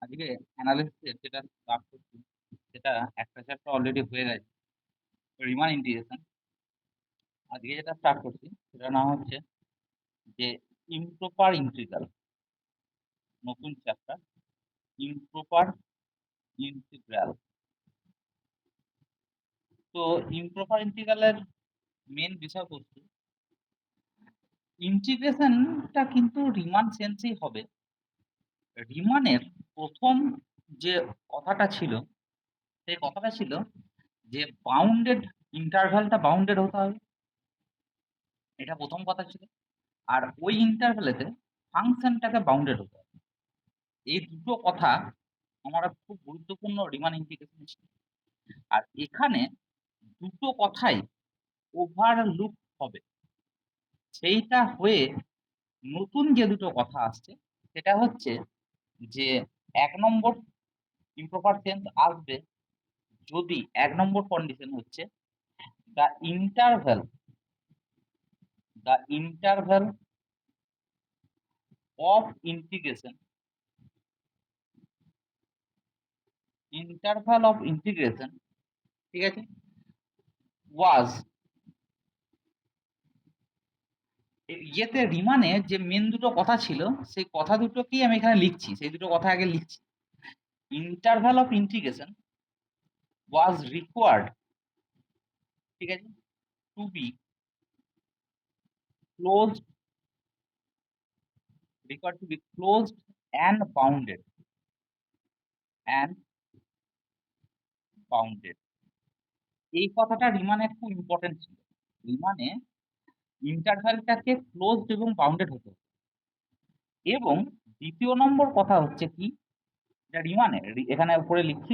আজকে অ্যানালিসিসের যেটা স্টার্ট করছি সেটা একটা চ্যাপ্টার অলরেডি হয়ে গেছে, রিমান ইন্টিগ্রেশন। আজকে যেটা স্টার্ট করছি সেটার নাম হচ্ছে যে ইমপ্রপার ইন্টিগ্রাল, নতুন চ্যাপ্টার ইমপ্রপার ইন্টিগ্রাল। তো ইমপ্রপার ইন্টিগ্রালের মেন বিষয়বস্তু ইন্টিগ্রেশনটা কিন্তু রিমান সেন্সেই হবে। রিমানের প্রথম যে কথাটা ছিল সেই কথাটা ছিল যে বাউন্ডেড, ইন্টারভ্যালটা বাউন্ডেড হতে হবে, এটা প্রথম কথা ছিল। আর ওই ইন্টারভ্যালেতে ফাংশনটাকে বাউন্ডেড হতে হবে। এই দুটো কথা আমার খুব গুরুত্বপূর্ণ রিমান ইন্টিগ্রেশন ছিল। আর এখানে দুটো কথাই ওভারলুক হবে। সেইটা হয়ে নতুন যে দুটো কথা আসছে সেটা হচ্ছে যে 1 নম্বর ইমপ্রপার টেন্স আসবে যদি 1 নম্বর কন্ডিশন হচ্ছে দ্য ইন্টারভ্যাল অফ ইন্টিগ্রেশন ঠিক আছে, ওয়াজ ইয়েতে রিমানে যে মেন দুটো কথা ছিল সেই কথা দুটোকেই আমি এখানে লিখছি, সেই দুটো কথা আগে লিখছি। Interval of integration was required, ঠিক আছে, to be close, required to be closed and bounded. এই কথাটা রিমানে খুব ইম্পর্টেন্ট ছিল। রিমানে ইন্টারভ্যালটাকে ক্লোজড এবং বাউন্ডেড হতে হবে। এবং দ্বিতীয় নম্বর কথা হচ্ছে কি, এটা রিমানে এখানে উপরে লিখছি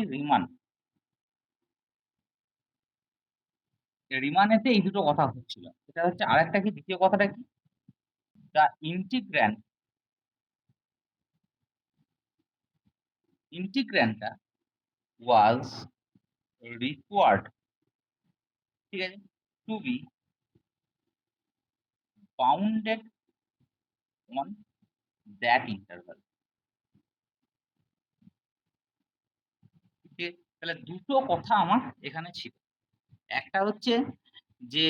রিমানেতে এই দুটো কথা হচ্ছিল। এটা হচ্ছে আরেকটা কি, দ্বিতীয় কথাটা কি, দ্য ইন্টিগ্র্যান্ডটা ওয়াজ রিকোয়ার্ড, ঠিক আছে, to be bounded on that interval. ঠিক আছে, তাহলে দুটো কথা আমার এখানে ছিল। একটা হচ্ছে যে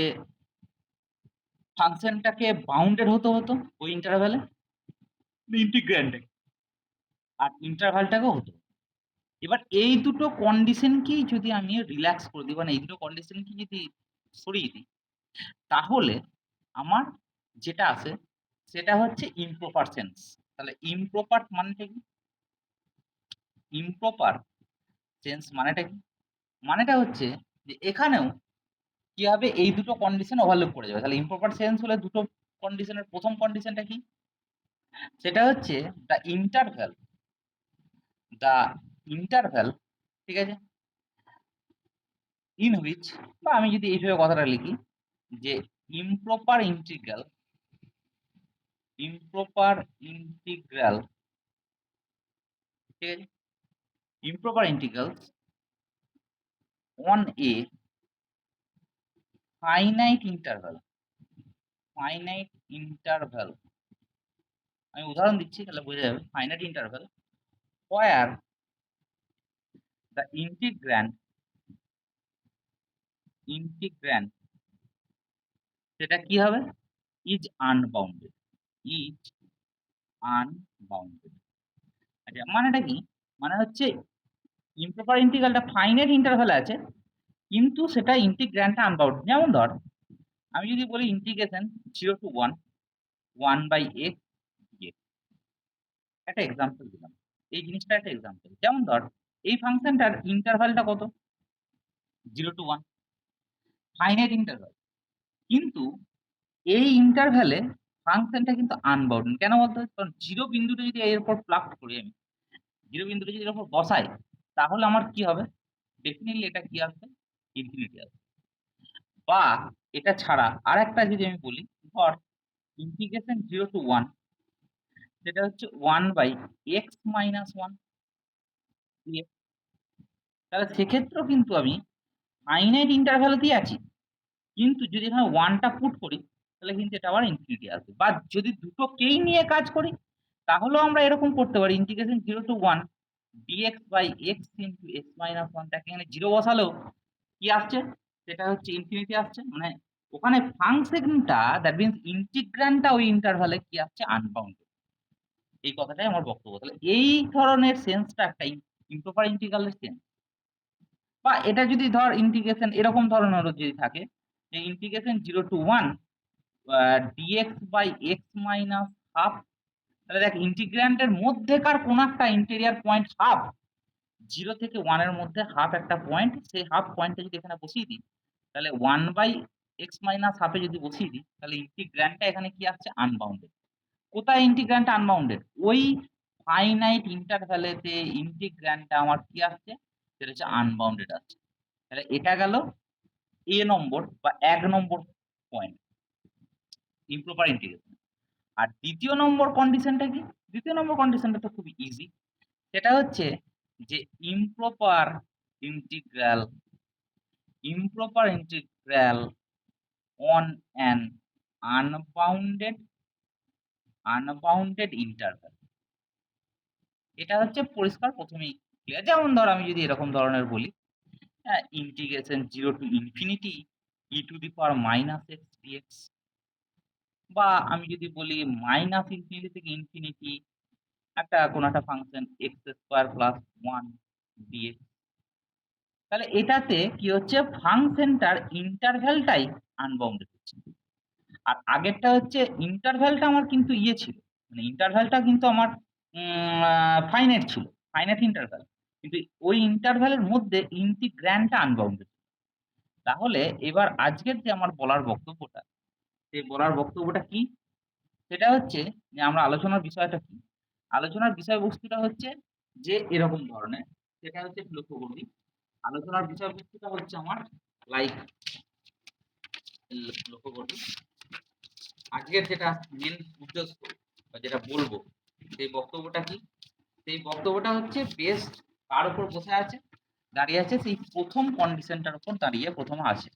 ফাংশনটাকে বাউন্ডেড হতে হতো ওই ইন্টারভ্যালে, ইন্টিগ্র্যান্ডে, আর ইন্টারভ্যালটাকেও হতো। এবার এই দুটো কন্ডিশনকেই যদি আমি রিল্যাক্স করে দিই, মানে এই দুটো কন্ডিশনকে যদি সরিয়ে দিই, তাহলে আমার যেটা আছে সেটা হচ্ছে ইমপ্রপার সেন্স। তাহলে ইমপ্রপার মানেটা কি, ইমপ্রপার সেন্স মানেটা কি, মানেটা হচ্ছে যে এখানেও কি হবে, এই দুটো কন্ডিশন ওভারলুপ করে যাবে। তাহলে ইমপ্রপার সেন্স হলে দুটো কন্ডিশনের প্রথম কন্ডিশনটা কি, সেটা হচ্ছে দ্য ইন্টারভ্যাল, দ্য ইন্টারভ্যাল, ঠিক আছে, ইন হুইচ, বা আমি যদি এইভাবে কথাটা লিখি যে ইমপ্রপার ইন্টিগ্রাল, ইমপ্রপার ইন্টিগ্রাল, ঠিক আছে, improper integrals on a finite interval, finite interval, আমি উদাহরণ দিচ্ছি তাহলে বোঝা যাবে। Finite interval where the integrand সেটা কি হবে, ইজ আনবাউন্ডেড, ইজ আনবাউন্ডেড। আচ্ছা, মানেটা কি, মানে হচ্ছে ইমপ্রপার ইন্টিগ্রালটা ফাইনাইট ইন্টারভ্যাল আছে কিন্তু সেটা ইন্টিগ্র্যান্ডটা আনবাউন্ডেড। যেমন ধর আমি যদি বলি ইন্টিগ্রেশন 0 to 1 1/x dx, একটা এক্সাম্পল দিলাম, এই জিনিসটা একটা এক্সাম্পল। যেমন ধর এই ফাংশনটার ইন্টারভ্যালটা কত, 0 to 1, ফাইনাইট ইন্টারভ্যাল, কিন্তু এই ইন্টারভ্যালে ফাংশনটা কিন্তু আনবাউন্ডেড। কেন বলতো, কারণ জিরো বিন্দুটা যদি এর উপর প্লাগ করি, আমি জিরো বিন্দুটা যদি এর উপর বসাই, তাহলে আমার কি হবে, ডেফিনেটলি এটা কি আসবে, ইনফিনিটি আসবে। বা এটা ছাড়া আর একটা যদি আমি বলি, ধর ইন্টিগ্রেশন 0 to 1, সেটা হচ্ছে 1/x-1, তাহলে সেক্ষেত্রেও কিন্তু আমি ফাইনাইট ইন্টারভ্যালতেই আছি, কিন্তু যদি এখানে ওয়ানটা পুট করি তাহলে কিন্তু এটা আবার ইনফিনিটি আসবে। বা যদি দুটোকেই নিয়ে কাজ করি তাহলেও আমরা এরকম করতে পারি, integration 0 to 1 dx by x into x minus one, তাকে এখানে জিরো বসালেও কি আসছে, সেটা হচ্ছে ইনফিনিটি আসছে। মানে ওখানে ফাংশনটা, দ্যাট মিনস ইন্টিগ্র্যান্ডটা ওই ইন্টারভালে কি আসছে, আনবাউন্ডেড। এই কথাটাই আমার বক্তব্য। তাহলে এই ধরনের সেন্সটা একটা ইম্প্রপার ইন্টিগ্রালের সেন্স। বা এটা যদি ধর ইন্টিগ্রেশন এরকম ধরনেরও যদি থাকে, যে integration 0 to 1 dx by x minus half, তাহলে দেখ ইন্টিগ্র্যান্ডের মধ্যেকার কোন একটা ইন্টেরিয়র পয়েন্ট হাফ, 0 থেকে 1 এর মধ্যে হাফ একটা পয়েন্ট, সেই হাফ পয়েন্টটা যদি এখানে বসিয়ে দিই, তাহলে 1 বাই x মাইনাস হাফে যদি বসিয়ে দিই, তাহলে ইন্টিগ্র্যান্ডটা এখানে কি আসছে, আনবাউন্ডেড। কোথায় ইন্টিগ্র্যান্ডটা আনবাউন্ডেড, ওই ফাইনাইট ইন্টারভ্যালেতে ইন্টিগ্র্যান্ডটা আমার কি আসছে, সেটা হচ্ছে আনবাউন্ডেড আসছে। তাহলে এটা গেল এ নম্বর বা 1 নম্বর পয়েন্ট, ইম্প্রপার ইন্টিগ্রেশন। আর দ্বিতীয় নম্বর কন্ডিশনটা কি, দ্বিতীয় নম্বর কন্ডিশনটা তো খুবই ইজি, সেটা হচ্ছে যে improper integral, improper integral on an unbounded interval. এটা হচ্ছে পরিষ্কার প্রথমেই ক্লিয়ার। যেমন ধর আমি যদি এরকম ধরনের বলি, integration 0 to infinity e to the power minus x dx, বা আমি যদি বলি মাইনাস ইনফিনিটি থেকে ইনফিনিটি একটা কোন একটা function x square plus one dx, তাহলে এটাতে কি হচ্ছে, ফাংশনটার ইন্টারভ্যালটাই আনবাউন্ডেড হচ্ছে। আর আগেরটা হচ্ছে ইন্টারভ্যালটা আমার কিন্তু ইয়ে ছিল, মানে ইন্টারভ্যালটা কিন্তু আমার ফাইনাইট ছিল, ফাইনাইট ইন্টারভ্যাল, কিন্তু ওই ইন্টারভ্যালের মধ্যে ইন্টিগ্র্যান্ডটা আনবাউন্ডেড। তাহলে এবার আজকের যে আমার বলার বক্তব্যটা, সেই বলার বক্তব্যটা কি, সেটা হচ্ছে যে আমরা আলোচনার বিষয়টা কি, আলোচনার বিষয়বস্তুটা হচ্ছে যে এরকম ধরনের, সেটা হচ্ছে লক্ষ্য করবি, আলোচনার বিষয়বস্তুটা হচ্ছে আমার লাইক, লক্ষ্য করবি আজকের যেটা মেন উদ্দেশ্য বা যেটা বলবো, সেই বক্তব্যটা কি, সেই বক্তব্যটা হচ্ছে বেস্ট কার উপর বসে আছে, দাঁড়িয়ে আছে সেই প্রথম কন্ডিশনটার উপর দাঁড়িয়ে প্রথম আছে।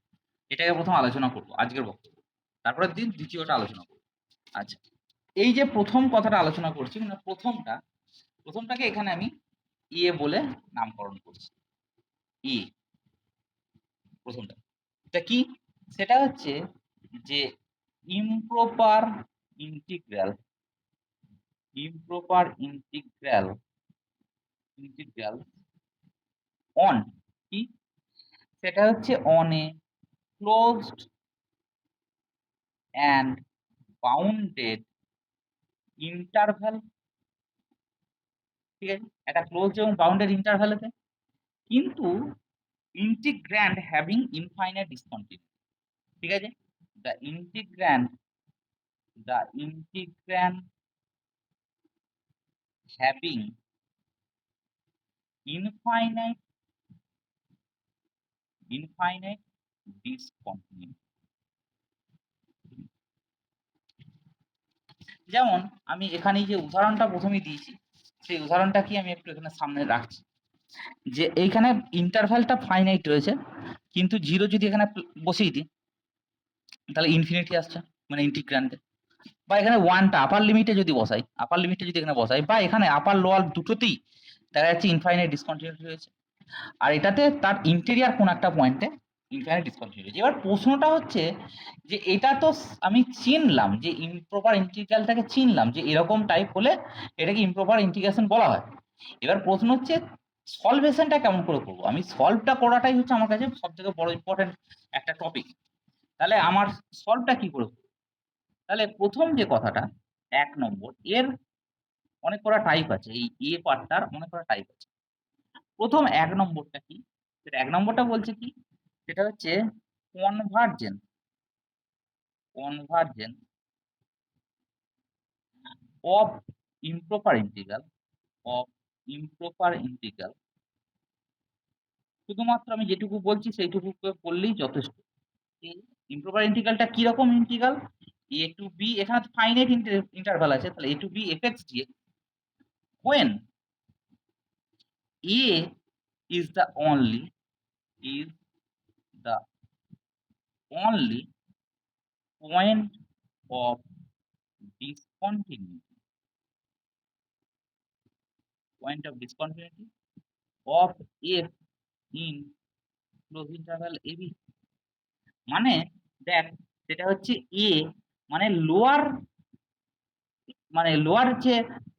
এটাকে প্রথম আলোচনা করবো আজকের বক্তব্য, তারপরের দিন দ্বিতীয়টা আলোচনা করবো। আচ্ছা, এই যে প্রথম কথাটা আলোচনা করছি, মানে প্রথমটাকে এখানে আমি ইয়ে বলে নামকরণ করছি, ই প্রথমটা, এটা কি, সেটা হচ্ছে যে improper integral, improper integral on কি, সেটা হচ্ছে on a closed and bounded interval. ঠিক আছে, একটা ক্লোজ এবং বাউন্ডেড ইন্টারভ্যালেতে, কিন্তু ইন্টিগ্র্যান্ড হ্যাভিং ইনফাইনাইট ডিসকন্টিনিউটি। ঠিক আছে, the integrand having infinite discontinuity. যেমন আমি এখানে যে উদাহরণটা প্রথমে দিয়েছি, সেই উদাহরণটা কি আমি একটু এখানে সামনে রাখছি, যে এইখানে ইন্টারভ্যালটা ফাইনাইট রয়েছে, কিন্তু জিরো যদি এখানে বসিয়ে দিই, তাহলে ইনফিনিটি আসছে, মানে ইন্টিগ্র্যান্ডে। বা এখানে ওয়ানটা আপার লিমিটে যদি বসাই, আপার লিমিটে যদি এখানে বসাই, বা এখানে আপার লোয়ার দুটোতেই দেখা যাচ্ছে ইনফাইনাইট ডিসকন্টিনিউটি রয়েছে। আর এটাতে তার ইন্টেরিয়ার কোন একটা পয়েন্টে ইনফাইনাইট ডিসকন্টিনিউটি। এবার প্রশ্নটা হচ্ছে যে এটা তো আমি চিনলাম, যে ইমপ্রপার ইন্টিগ্রালটাকে চিনলাম, যে এরকম টাইপ হলে এটাকে ইমপ্রপার ইন্টিগ্রেশন বলা হয়। এবার প্রশ্ন হচ্ছে সলভেশনটা কেমন করে করবো, আমি সলভটা করাটাই হচ্ছে আমার কাছে সব থেকে বড় ইম্পর্টেন্ট একটা টপিক। তাহলে আমার সলভটা কি করে করবো? তাহলে প্রথম যে কথাটা, 1 নম্বর, এর অনেক কটা টাইপ আছে, এই এ পার্টটার অনেক কটা টাইপ আছে। প্রথম 1 নম্বরটা কি, সেটা 1 নম্বরটা বলছে কি, সেটা হচ্ছে convergence, convergence of improper integral, of improper integral. শুধুমাত্র আমি যেটুকু বলছি সেইটুকু বললেই যথেষ্ট। ইমপ্রপার ইন্টিগ্রালটা কি রকম ইন্টিগ্রাল, এ টু বি, এখানে ফাইনাইট ইন্টারভাল আছে, তাহলে a to B f x d x when a is the is the only point of discontinuity, point of discontinuity of F in close interval AB. মানে দেখ, সেটা হচ্ছে এ মানে lower যে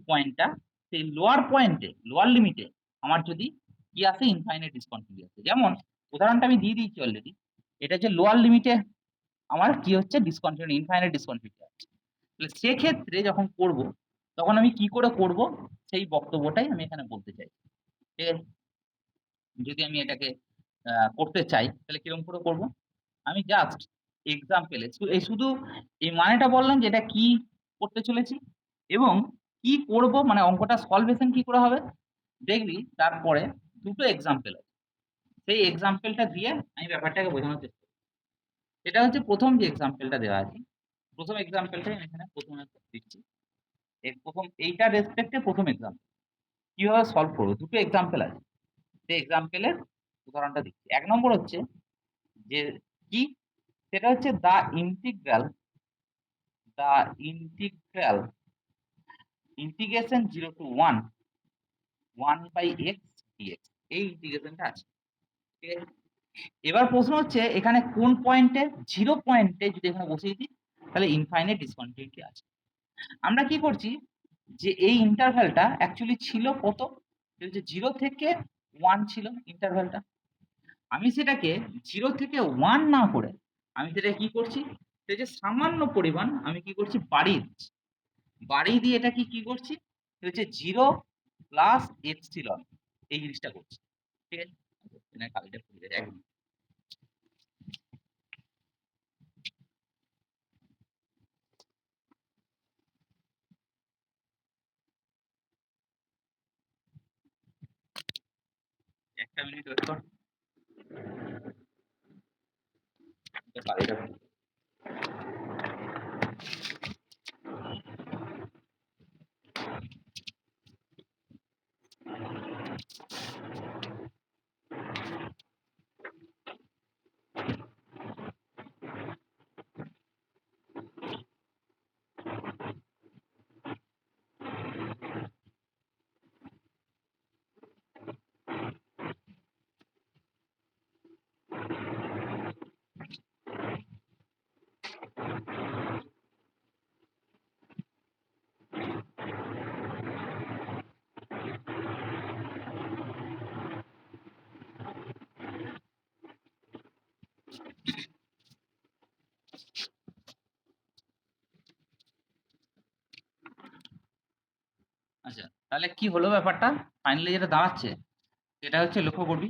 পয়েন্টটা, সেই লোয়ার পয়েন্টে, লোয়ার লিমিটে আমার যদি কি আসে, ইনফাইনাইট ডিসকন্টিনিউটি আসে। যেমন উদাহরণটা আমি দিয়ে দিয়েছি অলরেডি, এটা যে লোয়ার লিমিটে আমার কি হচ্ছে, ডিসকন্টিনিউটি, ইনফাইনাইট ডিসকন্টিনিউটি আছে। তাহলে সেক্ষেত্রে যখন করব, তখন আমি কি করে করব, সেই বক্তব্যটাই আমি এখানে বলতে চাই। ঠিক আছে, যদি আমি এটাকে করতে চাই তাহলে কিরকম করে করব, আমি জাস্ট এক্সাম্পলে এই শুধু এই মানেটা বললাম যে এটা কি করতে চলেছি এবং কি করব, মানে অঙ্কটা সলভেশন কি করে হবে দেখবি। তারপরে দুটো এক্সাম্পল আছে, সেই এক্সাম্পলটা দিয়ে আমি ব্যাপারটাকে বোঝানোর চেষ্টা করব। এটা হচ্ছে প্রথম যে এক্সাম্পলটা দেওয়া আছে, প্রথম এক্সাম্পলটাই আমি এখানে প্রথমে দিচ্ছি। প্রথম এইটা রেসপেক্টে প্রথম এক্সাম্পল কিভাবে সলভ করবো, দুটো এক্সাম্পল আছে, সেই এক্সাম্পলের উদাহরণটা দিচ্ছি। এক নম্বর হচ্ছে যে কি, সেটা হচ্ছে the integration 0 to 1 by x dx, এই ইন্টিগ্রেশনটা আছে। ঠিক আছে, এবার প্রশ্ন হচ্ছে এখানে কোন পয়েন্টে, 0 পয়েন্টে যদি এখানে বসিয়ে দিই তাহলে ইনফাইনাইট ডিসকন্টিনিউটি আছে। আমরা কি করছি, যে এই ইন্টারভ্যালটা অ্যাকচুয়ালি ছিল কত, 0 থেকে 1 ছিল ইন্টারভ্যালটা। আমি সেটাকে 0 থেকে 1 না করে আমি সেটা কি করছি, সেই যে সামান্য পরিমাণ আমি কি করছি, বাড়িয়ে দিচ্ছি। বাড়িয়ে দিয়ে এটা কি করছি, হচ্ছে 0 প্লাস এপসিলন, এই জিনিসটা করছি। ঠিক আছে, কালিটা ফুলে গেছে একদম। একটা মিনিট ওয়েট কর, কালিটা ফুলে। আচ্ছা, তাহলে কি হলো ব্যাপারটা, ফাইনালি যেটা দাঁড়াচ্ছে সেটা হচ্ছে, লক্ষ্য করবি,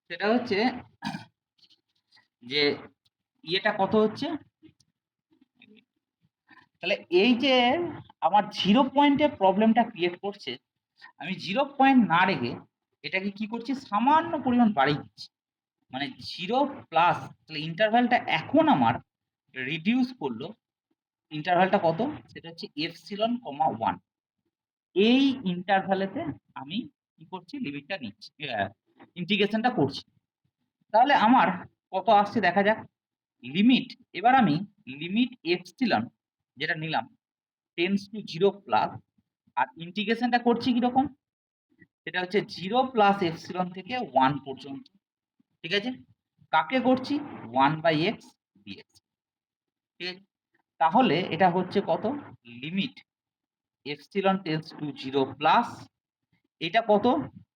সেটা হচ্ছে যে ইয়েটা কত হচ্ছে, তাহলে এই যে আমার 0 পয়েন্টে প্রবলেমটা ক্রিয়েট করছে, আমি 0 পয়েন্ট না রেখে এটাকে কি করছি, সামান্য পরিমাণ বাড়িয়ে দিচ্ছি। মানে 0 প্লাস, তাহলে ইন্টারভ্যালটা এখন আমার রিডিউস করলো, ইন্টারভ্যালটা কত, সেটা হচ্ছে এপসিলন কমা 1। এই ইন্টারভ্যালেতে আমি কি করছি, লিমিটটা নিচ্ছি, ইন্টিগ্রেশনটা করছি। তাহলে আমার কত আসছে দেখা যাক, লিমিট, এবার আমি লিমিট এপসিলন যেটা নিলাম টেন্স টু 0 প্লাস, আর ইন্টিগ্রেশনটা করছি কিরকম, সেটা হচ্ছে 0 প্লাস এপসিলন থেকে 1 পর্যন্ত। ঠিক আছে, কাকে করছি, 1 বাই এক্স ডিএক্স। ঠিক আছে, তাহলে এটা হচ্ছে কত, limit epsilon tends to 0 plus, এটা কত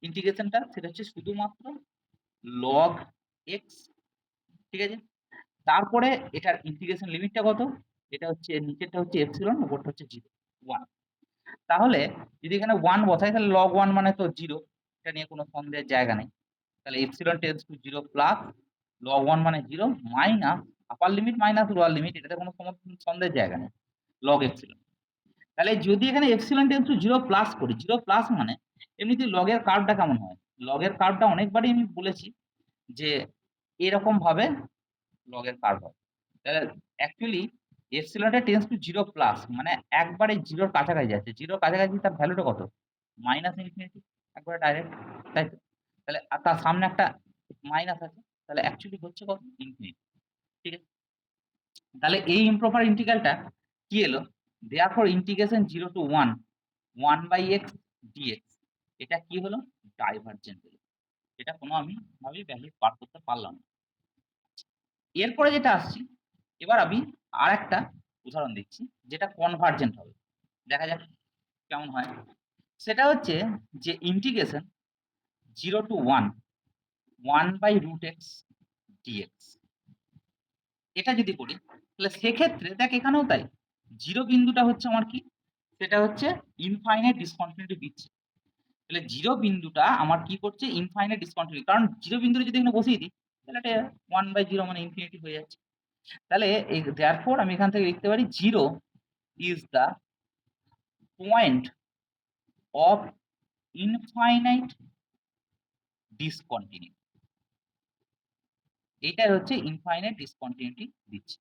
ইন্টিগ্রেশনটা, সেটা হচ্ছে শুধুমাত্র লগ এক্স। ঠিক আছে, তারপরে এটার ইন্টিগ্রেশন লিমিটটা কত, এটা হচ্ছে নিচেরটা হচ্ছে এপসিলন, উপরটা হচ্ছে 0 1। তাহলে যদি এখানে 1 বসাই তাহলে লগ 1 মানে তো 0, এটা নিয়ে কোনো সন্দেহের জায়গা নেই। তাহলে epsilon tends to 0 plus log 1 মানে 0 মাইনাস আপার লিমিট মাইনাস লোয়ার লিমিট, এটাতে কোনো সন্দেহের জায়গা নেই, লগ এপসিলন। তাহলে যদি এখানে এপসিলন টেন্স টু 0 প্লাস করি, 0 প্লাস মানে এমনিতে লগের কার্ভটা কেমন হয়, লগের কার্ভটা অনেকবারই আমি বলেছি যে এরকম ভাবে লগের কার্ভ হয়। তাহলে অ্যাকচুয়ালি এপসিলনটা টেন্স টু 0 প্লাস মানে একবারে 0-র কাছাকাছি যাচ্ছে, 0-র কাছাকাছি তার ভ্যালুটা কত, মাইনাস ইনফিনিটি, একবারে ডাইরেক্ট, তাই তো। তাহলে আর তার সামনে একটা মাইনাস আছে, তাহলে অ্যাকচুয়ালি হচ্ছে কত, ইনফিনিটি। ঠিক আছে, তাহলে এই ইমপ্রপার ইন্টিগ্রালটা কি এলো, therefore integration 0 to 1 1 by x dx, এটা কি হলো? ডাইভারজেন্ট হলো। এটা কোনো আমি ভাবেই ভ্যালু বার করতে পারলাম না। এরপরে যেটা আসছি, এবার আমি আরেকটা উদাহরণ দিচ্ছি যেটা কনভার্জেন্ট হবে। দেখা যাক কেমন হয়। সেটা হচ্ছে যে ইন্টিগ্রেশন 0 to 1, 1/√x dx। এটা যদি করি তাহলে সেক্ষেত্রে দেখ এখানেও তাই। 0 বিন্দুটা হচ্ছে আমার কি? সেটা হচ্ছে ইনফাইনাইট ডিসকন্টিনিউটি দিচ্ছে। তাহলে 0 বিন্দুটা আমার কি করছে? Infinite discontinuity. কারণ 0 বিন্দুটা যদি এখানে বসিয়ে দিই তাহলে এটা 1/0 মানে ইনফিনিটি হয়ে যাচ্ছে। তাহলে এই therefore আমি এখান থেকে লিখতে পারি 0 is the point of infinite discontinuity। এইটাই হচ্ছে ইনফাইনাইট ডিসকন্টিনিউটি দিচ্ছে।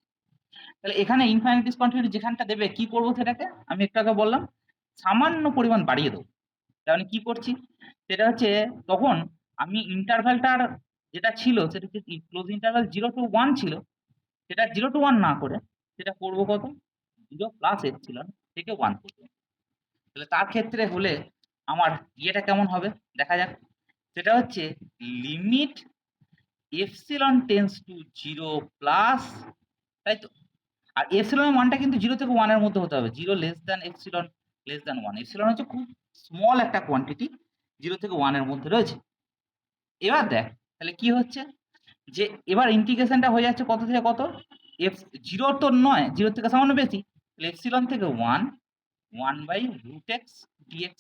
তাহলে এখানে ইনফাইনাইট ডিসকন্টিনিউটি যেখানটা দেবে কি করব সেটাকে? আমি একটু আগে বললাম সামান্য পরিমাণ বাড়িয়ে দেবো। তার মানে কি করছি? সেটা হচ্ছে তখন আমি ইন্টারভ্যালটার যেটা ছিল সেটা হচ্ছে ক্লোজ ইন্টারভ্যাল 0 to 1 ছিল। সেটা 0 to 1 না করে সেটা করব কত? 0 প্লাস এপসিলন থেকে 1 পর্যন্ত। তাহলে তার ক্ষেত্রে হলে আমার ইয়েটা কেমন হবে? দেখা যাক। সেটা হচ্ছে limit epsilon tends to 0 plus, তাই তো? আর এপসিলন এর মানটা কিন্তু 0 থেকে 1 এর মধ্যে হতে হবে। 0 less than epsilon less than 1। Epsilon হচ্ছে খুব স্মল একটা কোয়ান্টিটি, 0 থেকে 1 এর মধ্যে রয়েছে। এবার দেখ তাহলে কি হচ্ছে? যে এবার ইন্টিগ্রেশনটা হয়ে যাচ্ছে কত থেকে কত? 0 তো নয়, 0 থেকে সামান্য বেশি। তাহলে এপসিলন থেকে 1, 1/√x dx।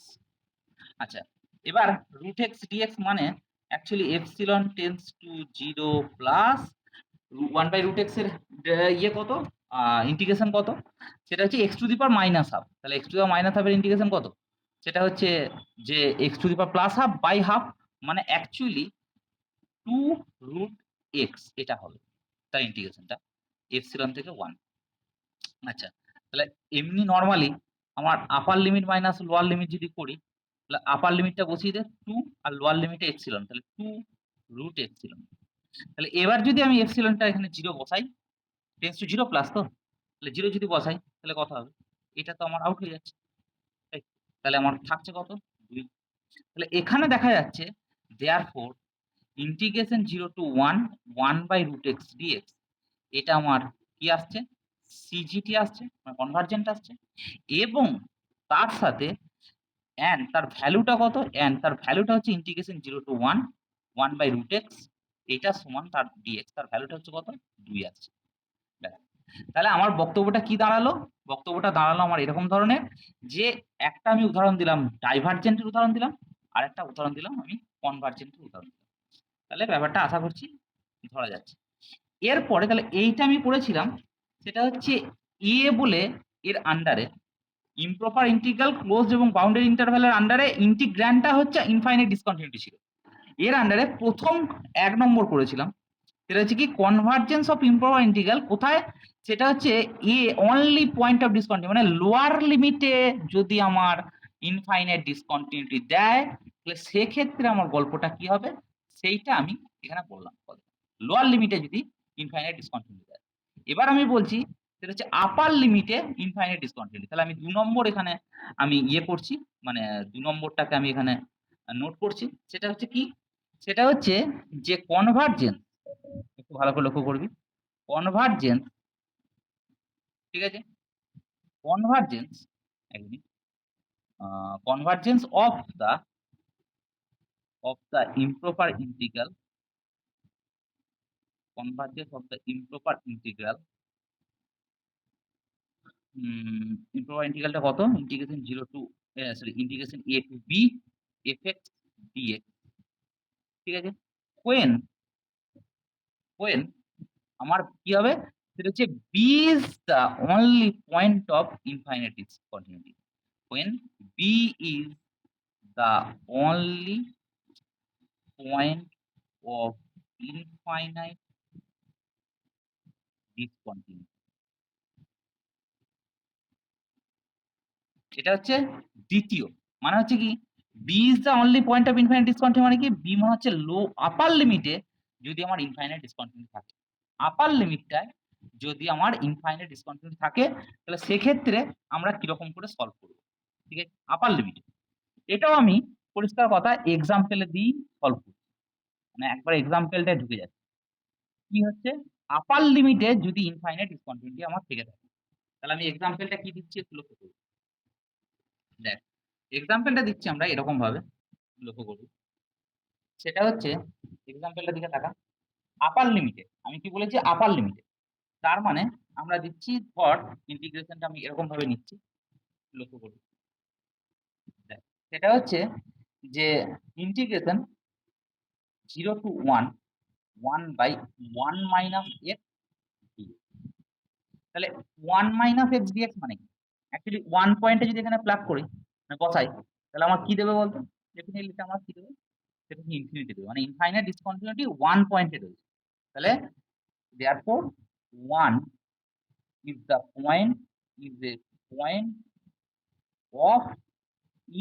আচ্ছা, এবার √x dx মানে actually epsilon tends to 0 plus 1/√x এর ইয়ে কত? ইন্টিগ্রেশন কত? সেটা হচ্ছে x to the power minus half. তাহলে x to the power minus half এর ইন্টিগ্রেশন কত? সেটা হচ্ছে যে x to the power plus half by half, মানে অ্যাকচুয়ালি 2√x এটা হবে তার ইন্টিগ্রেশনটা এপসিলন থেকে 1। আচ্ছা, তাহলে এমনি নরমালি আমার আপার লিমিট মাইনাস লোয়ার লিমিট যদি করি তাহলে আপার লিমিটটা বসিয়ে দে 2 আর লোয়ার লিমিটে এপসিলন, তাহলে 2√এপসিলন। তাহলে এবার যদি আমি এপসিলনটা এখানে 0 বসাই, টেন্ডস টু 0 প্লাস তো, তাহলে 0 যদি বসাই তাহলে কত হবে? এটা তো আমার আউট হয়ে যাচ্ছে, তাই? তাহলে আমার থাকছে কত? 2। তাহলে এখানে দেখা যাচ্ছে therefore integration 0 to 1, 1/√x dx এটা আমার কি আসছে? সিজিটি আসছে, মানে কনভার্জেন্ট আসছে। এবং তার সাথে তার ভ্যালুটা কত? তার ভ্যালুটা হচ্ছে ইন্টিগ্রেশন 0 to 1, 1/√x এটা সমান তার dx, তার ভ্যালুটা হচ্ছে কত? 2 আসছে। ব্যাস। তাহলে আমার বক্তব্যটা কি দাঁড়ালো? বক্তব্যটা দাঁড়ালো আমার এরকম ধরনের যে একটা আমি উদাহরণ দিলাম ডাইভারজেন্টের উদাহরণ দিলাম, আরেকটা উদাহরণ দিলাম আমি কনভার্জেন্টের উদাহরণ দিলাম। তাহলে ব্যাপারটা আশা করছি ধরা যাচ্ছে। এরপরে তাহলে এইটা আমি করেছিলাম সেটা হচ্ছে এ বলে এর আন্ডারে ইমপ্রপার ইন্টিগ্রাল ক্লোজড এবং বাউন্ডারি ইন্টারভ্যালের আন্ডারে ইন্টিগ্র্যান্ডটা হচ্ছে ইনফাইনাইট ডিসকন্টিনিউটি ছিল। এর আন্ডারে প্রথম 1 নম্বর করেছিলাম সেটা হচ্ছে কি কনভার্জেন্স অফ ইমপ্রপার ইন্টিগ্রাল কোথায়? সেটা হচ্ছে A only point of discontinuity, মানে লোয়ার লিমিটে যদি আমার ইনফাইনাইট ডিসকন্টিনিউটি দেয় তাহলে সেক্ষেত্রে আমার গল্পটা কি হবে সেইটা আমি এখানে বললাম। লোয়ার লিমিটে যদি ইনফাইনাইট ডিসকন্টিনিউটি দেয়। এবার আমি বলছি সেটা হচ্ছে আপার লিমিটে ইনফাইনাইট ডিসকন্টিনিউটি। তাহলে আমি 2 নম্বর এখানে আমি ইয়ে করছি, মানে 2 নম্বরটাকে আমি এখানে নোট করছি। সেটা হচ্ছে কি? সেটা হচ্ছে যে কনভার্জেন্স, একটু ভালো করে লক্ষ্য করবি। কনভার্জেন্স, ঠিক আছে? কনভার্জেন্স, এক minute. Convergence of the improper integral, convergence of the improper integral, improper ইন্টিগ্রালটা কত? Integration 0 to integration a to b fx dx, ঠিক আছে? when আমার কি হবে? সেটা হচ্ছে b is the only point of infinite discontinuity, when b is the only point of infinite discontinuity। এটা হচ্ছে দ্বিতীয়, মানে হচ্ছে কি b is the only point of infinite discontinuity, মানে কি b মানে হচ্ছে লো আপার লিমিটে যদি আমার ইনফাইনাইট ডিসকন্টিনিউটি থাকে, আপার লিমিটটায় যদি আমার ইনফাইনাইট ডিসকন্টিনিউটি থাকে তাহলে সেক্ষেত্রে আমরা কিরকম করে সলভ করব, ঠিক আছে? আপার লিমিটে। এটাও আমি পরিষ্কার কথা এক্সাম্পল দিয়েই সলভ করছি। মানে একবার এক্সাম্পলটায় ঢুকে যাচ্ছি। কি হচ্ছে? আপার লিমিটে যদি ইনফাইনাইট ডিসকন্টিনিউটি আমার থেকে থাকে, তাহলে আমি এক্সাম্পলটা কি দিচ্ছি একটু লক্ষ্য করুন। দেখ, এক্সাম্পলটা দিচ্ছি আমরা এরকম ভাবে, লক্ষ্য করুন। সেটা হচ্ছে এক্সাম্পলটার দিকে তাকা। আপার লিমিটে, আমি কি বলেছি? আপার লিমিটে। তার মানে আমরা দিচ্ছি ধর ইন্টিগ্রেশনটা আমি এরকম ভাবে নিচ্ছি, লক্ষ্য করুন। দেখ, সেটা হচ্ছে যে integration 0 to 1, 1 by 1 minus x dx। তাহলে 1 minus x dx মানে কি? অ্যাকচুয়ালি 1 পয়েন্টে যদি এখানে প্লাগ করি, মানে বসাই, তাহলে আমার কি দেবে বলতো? ডেফিনিটলি আমার কি দেবে? সেটা হচ্ছে ইনফিনিটি দেবে। মানে ইনফাইনাইট ডিসকন্টিনিউটি 1 পয়েন্টে রয়েছে। তাহলে therefore 1 is a point of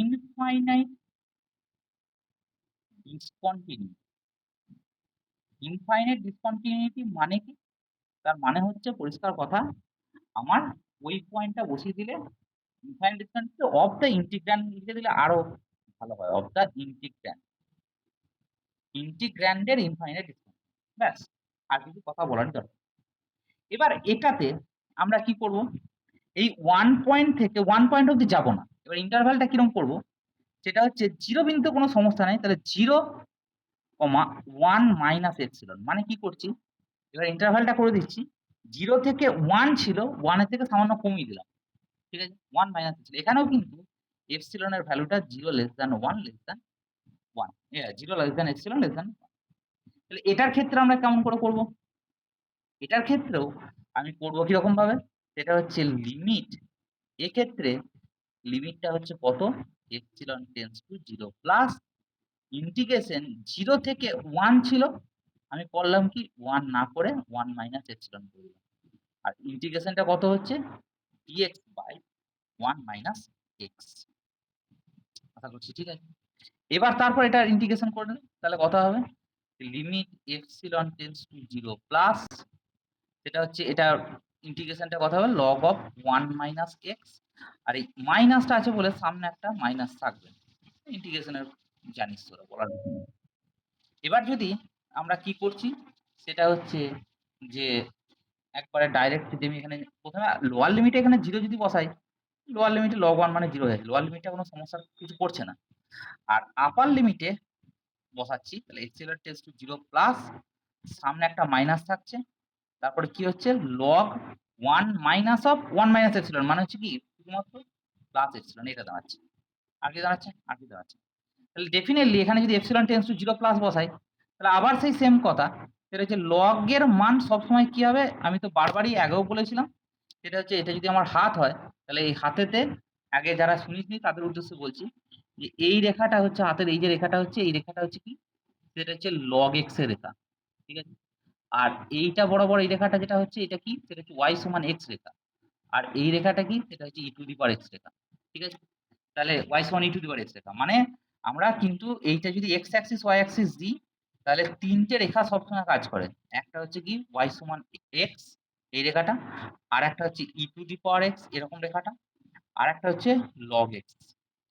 infinite discontinuity। Infinite discontinuity মানে কি? তার মানে হচ্ছে পরিষ্কার কথা, আমার ওই পয়েন্টটা বসিয়ে দিলে infinite discontinuity of the integrand লিখে দিলে আরো ভালো হয়। অফ দ্য ইন্টিগ্র্যান্ডের ইনফাইনাইট ডিসকন্টিনিউটি। ব্যাস, আর কিছু কথা বলার দরকার। এবার এটাতে আমরা কি করব? এই 1 পয়েন্ট থেকে 1 পয়েন্ট অব্দি যাব না। এবার ইন্টারভ্যালটা কিরকম করব? সেটা হচ্ছে 0 বিন্দুতে কোনো সমস্যা নাই। তাহলে 0, 1 মাইনাস এপসিলন। মানে কি করছি? এবার ইন্টারভ্যালটা করে দিচ্ছি। 0 থেকে 1 ছিল, 1 এর থেকে সামান্য কমিয়ে দিলাম। ঠিক আছে? 1 মাইনাস ছিল। এখানেও কিন্তু এপসিলন এর ভ্যালুটা 0 less than 1 less than 1। 0 less than epsilon less than 1। তাহলে এটার ক্ষেত্রে আমরা কেমন করে করব? এটার ক্ষেত্রেও আমি করব কিরকম ভাবে? সেটা হচ্ছে লিমিট, এক্ষেত্রে লিমিটটা হচ্ছে কত? Epsilon tends to 0 plus integration 0 থেকে 1 ছিল, আমি করলাম কি 1 না করে 1 মাইনাস এপসিলন করে দিলাম। আর ইন্টিগ্রেশনটা কত হচ্ছে? dx by 1 minus x। আশা করছি ঠিক আছে। এবার তারপর এটা ইন্টিগ্রেশন করে নিন, তাহলে কত হবে? Limit epsilon tends to 0 plus, সেটা হচ্ছে এটা ইন্টিগ্রেশনটা কত হবে? Log of 1 minus x। আর এই মাইনাসটা আছে বলে সামনে একটা মাইনাস থাকবে। ইন্টিগ্রেশনের জানিস তোরা, বলার কিছু নেই। এবার যদি আমরা কি করছি সেটা হচ্ছে যে একবারে ডাইরেক্ট যদি আমি এখানে প্রথমে লোয়ার লিমিটে এখানে 0 যদি বসাই, লোয়ার লিমিটে log 1 মানে 0 হয়ে যাচ্ছে। লোয়ার লিমিটে কোনো সমস্যার কিছু করছে না। আর আপার লিমিটে বসাচ্ছি, তাহলে এপসিলন টেন্ডস টু 0 প্লাস সামনে একটা মাইনাস থাকছে, তারপরে কি হচ্ছে log 1 minus of 1 minus epsilon মানে হচ্ছে কি শুধুমাত্র প্লাস এপসিলন। এটা দাঁড়াচ্ছে। আর কি দাঁড়াচ্ছে? আর কি দাঁড়াচ্ছে? তাহলে ডেফিনেটলি এখানে যদি এপসিলন টেন্ডস টু 0 প্লাস বসাই, তাহলে আবার সেই সেম কথা, সেটা হচ্ছে লগ এর মান সবসময় কি হবে? আমি তো বারবারই আগেও বলেছিলাম, সেটা হচ্ছে এটা যদি আমার হাত হয়, তাহলে এই হাতেতে আগে যারা শুনিসনি তাদের উদ্দেশ্যে বলছি যে এই রেখাটা হচ্ছে হাতের, এই যে রেখাটা হচ্ছে, এই রেখাটা হচ্ছে কি? সেটা হচ্ছে log x এর রেখা। ঠিক আছে? আর এইটা বরাবর এই রেখাটা যেটা হচ্ছে এটা কি? সেটা হচ্ছে y সমান x রেখা। আর এই রেখাটা কি? সেটা হচ্ছে e two the power x রেখা। ঠিক আছে? তাহলে y সমান e two the power x রেখা। মানে আমরা কিন্তু এইটা যদি x অ্যাক্সিস y অ্যাক্সিস দিই, তাহলে 3টে রেখা সবসময় কাজ করে। একটা হচ্ছে কি y সমান x, এই রেখাটা। আরেকটা হচ্ছে e two the power x, এরকম রেখাটা। আরেকটা হচ্ছে log x।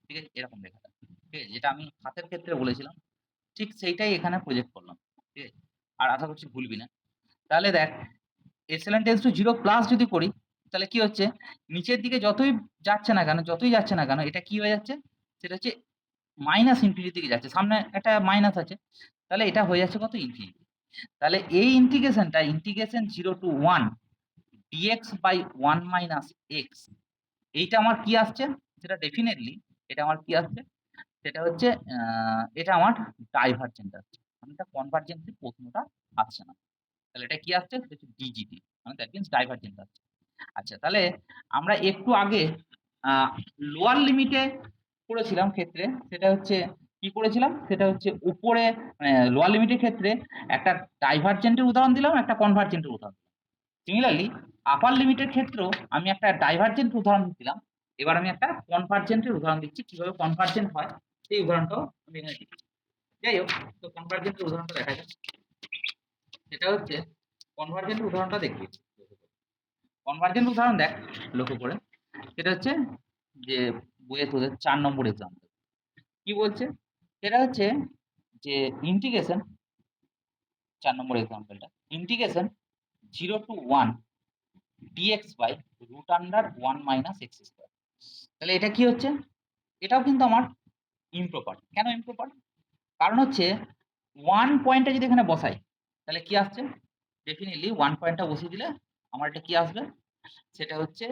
ঠিক আছে? এরকম রেখাটা। ঠিক আছে? যেটা আমি হাতের ক্ষেত্রে বলেছিলাম, ঠিক সেইটাই এখানে প্রজেক্ট করলাম। ঠিক আছে? আর আশা করছি ভুলবি না। তাহলে দেখ, এপসিলন টেন্ডস টু 0 প্লাস যদি করি, তাহলে কি হচ্ছে? নিচের দিকে যতই যাচ্ছে না কেন, এটা কি হয়ে যাচ্ছে? সেটা হচ্ছে মাইনাস ইনফিনিটির দিকে যাচ্ছে। সামনে একটা মাইনাস আছে। তাহলে এটা হয়ে যাচ্ছে কত? ইনফিনিটি। তাহলে এই ইন্টিগ্রেশনটা integration 0 to 1 dx by 1 minus x, এইটা আমার কি আসছে? সেটা ডেফিনেটলি এটা আমার কি আসছে? সেটা হচ্ছে এটা আমার ডাইভারজেন্ট আসছে। মানে এটা কনভার্জেন্সের প্রশ্নটা আসছে না। তাহলে এটা কি আসছে? সেটা হচ্ছে ডিজিটি। মানে দ্যাট মিনস ডাইভারজেন্ট আসছে। আচ্ছা, তাহলে আমরা একটু আগে আ লোয়ার লিমিটে করেছিলাম ক্ষেত্রে, সেটা হচ্ছে কি করেছিলাম? সেটা হচ্ছে উপরে মানে লোয়ার লিমিটের ক্ষেত্রে একটা ডাইভারজেন্টের উদাহরণ দিলাম, একটা কনভার্জেন্টের উদাহরণ দিলাম। সিমিলারলি আপার লিমিটের ক্ষেত্রেও আমি একটা ডাইভারজেন্ট উদাহরণ দিলাম। এবার আমি একটা কনভার্জেন্টের উদাহরণ দিচ্ছি। কিভাবে কনভার্জেন্ট হয় সেই উদাহরণটাও আমি এখানে দিচ্ছি। যাই হোক, তো কনভার্জেন্টের উদাহরণটা দেখা যাক। সেটা হচ্ছে কনভার্জেন্ট উদাহরণটা দেখবি। কনভার্জেন্ট উদাহরণ দেখ লক্ষ্য করে। সেটা হচ্ছে যে বইয়ে তোদের 4 নম্বর এক্সাম্পল। কি বলছে? সেটা হচ্ছে যে ইন্টিগ্রেশন 4 নম্বর এক্সাম্পলটা। Integration 0 to 1 dx by root under 1 minus x square। তাহলে এটা কি হচ্ছে? এটাও কিন্তু আমার ইমপ্রপার। কেন ইমপ্রপার? কারণ হচ্ছে 1 পয়েন্টটা যদি এখানে বসাই তাহলে কি আসছে? ডেফিনিটলি 1 পয়েন্টটা বসিয়ে দিলে আমার এটা কি আসবে? সেটা হচ্ছে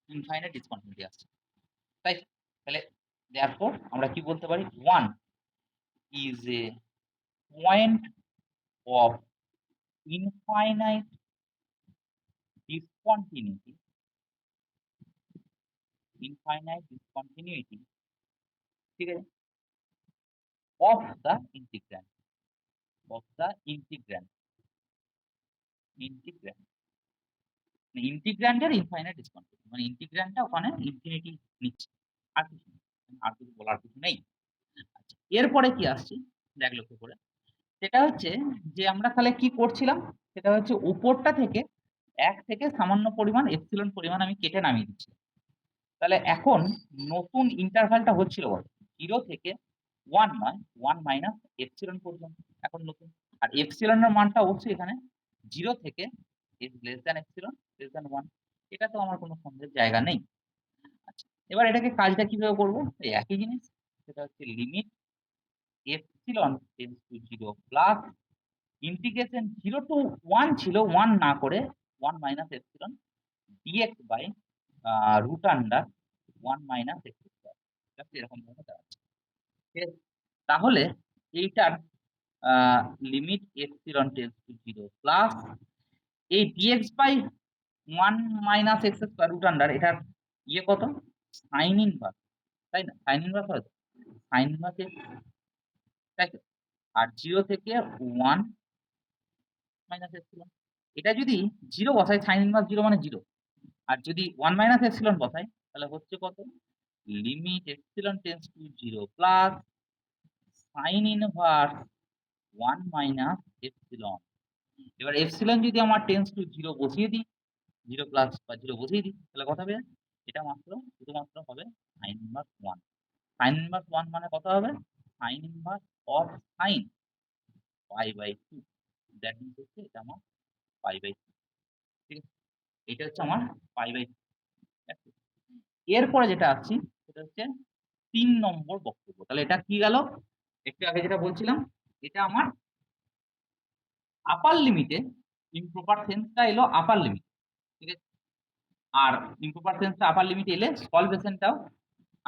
ইনফাইনাইট ডিসকন্টিনিউটি আসছে। তাই তো? তাহলে therefore আমরা কি বলতে পারি? 1 is a point of infinite discontinuity, infinite discontinuity, ঠিক আছে? of the integrand, of the integrand, integrand, মানে ইন্টিগ্র্যান্ডের ইনফাইনাইট ডিসকন্টিনিউটি, মানে ইন্টিগ্র্যান্ডটা ওখানে ইনফিনিটি নিচ্ছে, আর কিছু না, আর কিছু বলার কিছু নেই। আচ্ছা, এরপরে কি আসছে দেখ লক্ষ্য করে, সেটা হচ্ছে যে আমরা তাহলে কি করছিলাম, সেটা হচ্ছে উপরটা থেকে 1 থেকে সামান্য পরিমাণ এপসিলন পরিমাণ আমি কেটে নামিয়ে দিচ্ছি। তাহলে এখন নতুন ইন্টারভালটা হচ্ছিল বলো 0 থেকে 1 নয় 1 মাইনাস এপসিলন পর্যন্ত এখন নতুন। আর এপসিলনের মানটা অবশ্যই এখানে 0 থেকে less than epsilon less than 1, এটা তো আমার কোনো সন্দেহের জায়গা নেই। আচ্ছা, এবার এটাকে কাজটা কিভাবে করব? এই একই জিনিস, সেটা হচ্ছে limit epsilon tends to 0 plus integration 0 to 1 ছিল 1 না করে 1 minus epsilon dx by root under 1 minus x square, just এরকম ভাবে দাঁড়াচ্ছে। ঠিক আছে? তাহলে এইটার limit epsilon tends to 0 plus এই dx by 1 minus x square root under এটার ইয়ে কত? সাইন ইনভার্স, তাই না? সাইন ইনভার্স হয় তো? সাইন ইনভার্স x, তাই তো? আর 0 থেকে 1 মাইনাস এপসিলন, এটা যদি 0 বসাই সাইন ইনভার্স 0 মানে 0, আর যদি 1 মাইনাস এপসিলন বসাই তাহলে হচ্ছে কত? Limit epsilon tends to 0 plus sign inverse 1 minus epsilon. এবার এপসিলন যদি আমার টেন্ডস টু 0 বসিয়ে দিই, 0 প্লাস বা 0 বসিয়ে দিই তাহলে কত হবে? এটা মাত্র শুধুমাত্র হবে সাইন ইনভার্স 1। সাইন ইনভার্স 1 মানে কত হবে? Sine inverse of sine pi by 2, that means হচ্ছে এটা আমার পাই বাই 2। ঠিক আছে? এটা হচ্ছে আমার পাই বাই 2। এরপরে যেটা আসছি সেটা হচ্ছে 3 নম্বর বক্তব্য। তাহলে এটা কি গেল? একটু আগে যেটা বলছিলাম, এটা আমার আপার লিমিটে ইমপ্রপার সেন্সটা এলো আপার লিমিট। ঠিক আছে? আর ইমপ্রপার সেন্সটা আপার লিমিটে এলে সলভেশনটাও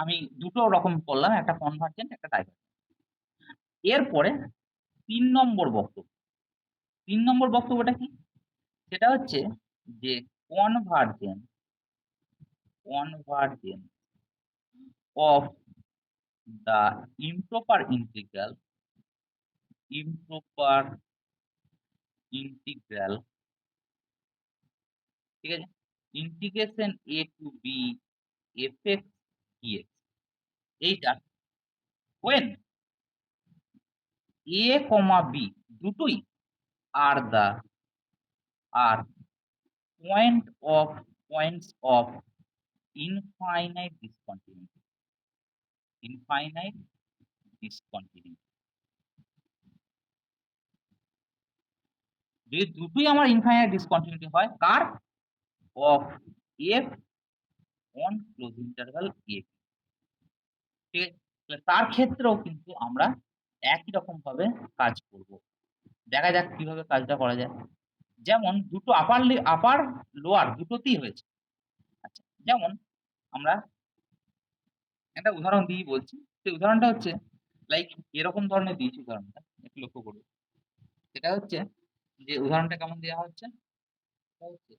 আমি দুটো রকম করলাম, একটা কনভার্জেন্ট একটা ডাইভার্জেন্ট। এরপরে 3 নম্বর বক্তব্য। 3 নম্বর বক্তব্যটা কি? সেটা হচ্ছে যে convergence, convergence of the improper integral, improper integral, ঠিক আছে? Integration a to b fx dx, এইটা when a comma b দুটোই আর the R points of infinite discontinuity, infinite discontinuity। যদি দুটোই আমার ইনফাইনাইট ডিসকন্টিনিউটি হয়, কার? Of f on close interval a, ঠিক আছে? তাহলে তার ক্ষেত্রেও কিন্তু আমরা একই রকম ভাবে কাজ করব। দেখা যাক কিভাবে কাজটা করা যায়। যেমন দুটো আপার লোয়ার দুটোতেই হয়েছে। আচ্ছা, যেমন আমরা একটা উদাহরণ দিয়েই বলছি। সেই উদাহরণটা হচ্ছে লাইক এরকম ধরনের দিয়েছি উদাহরণটা, একটু লক্ষ্য করুন। সেটা হচ্ছে যে উদাহরণটা কেমন দেওয়া হচ্ছে? সেটা হচ্ছে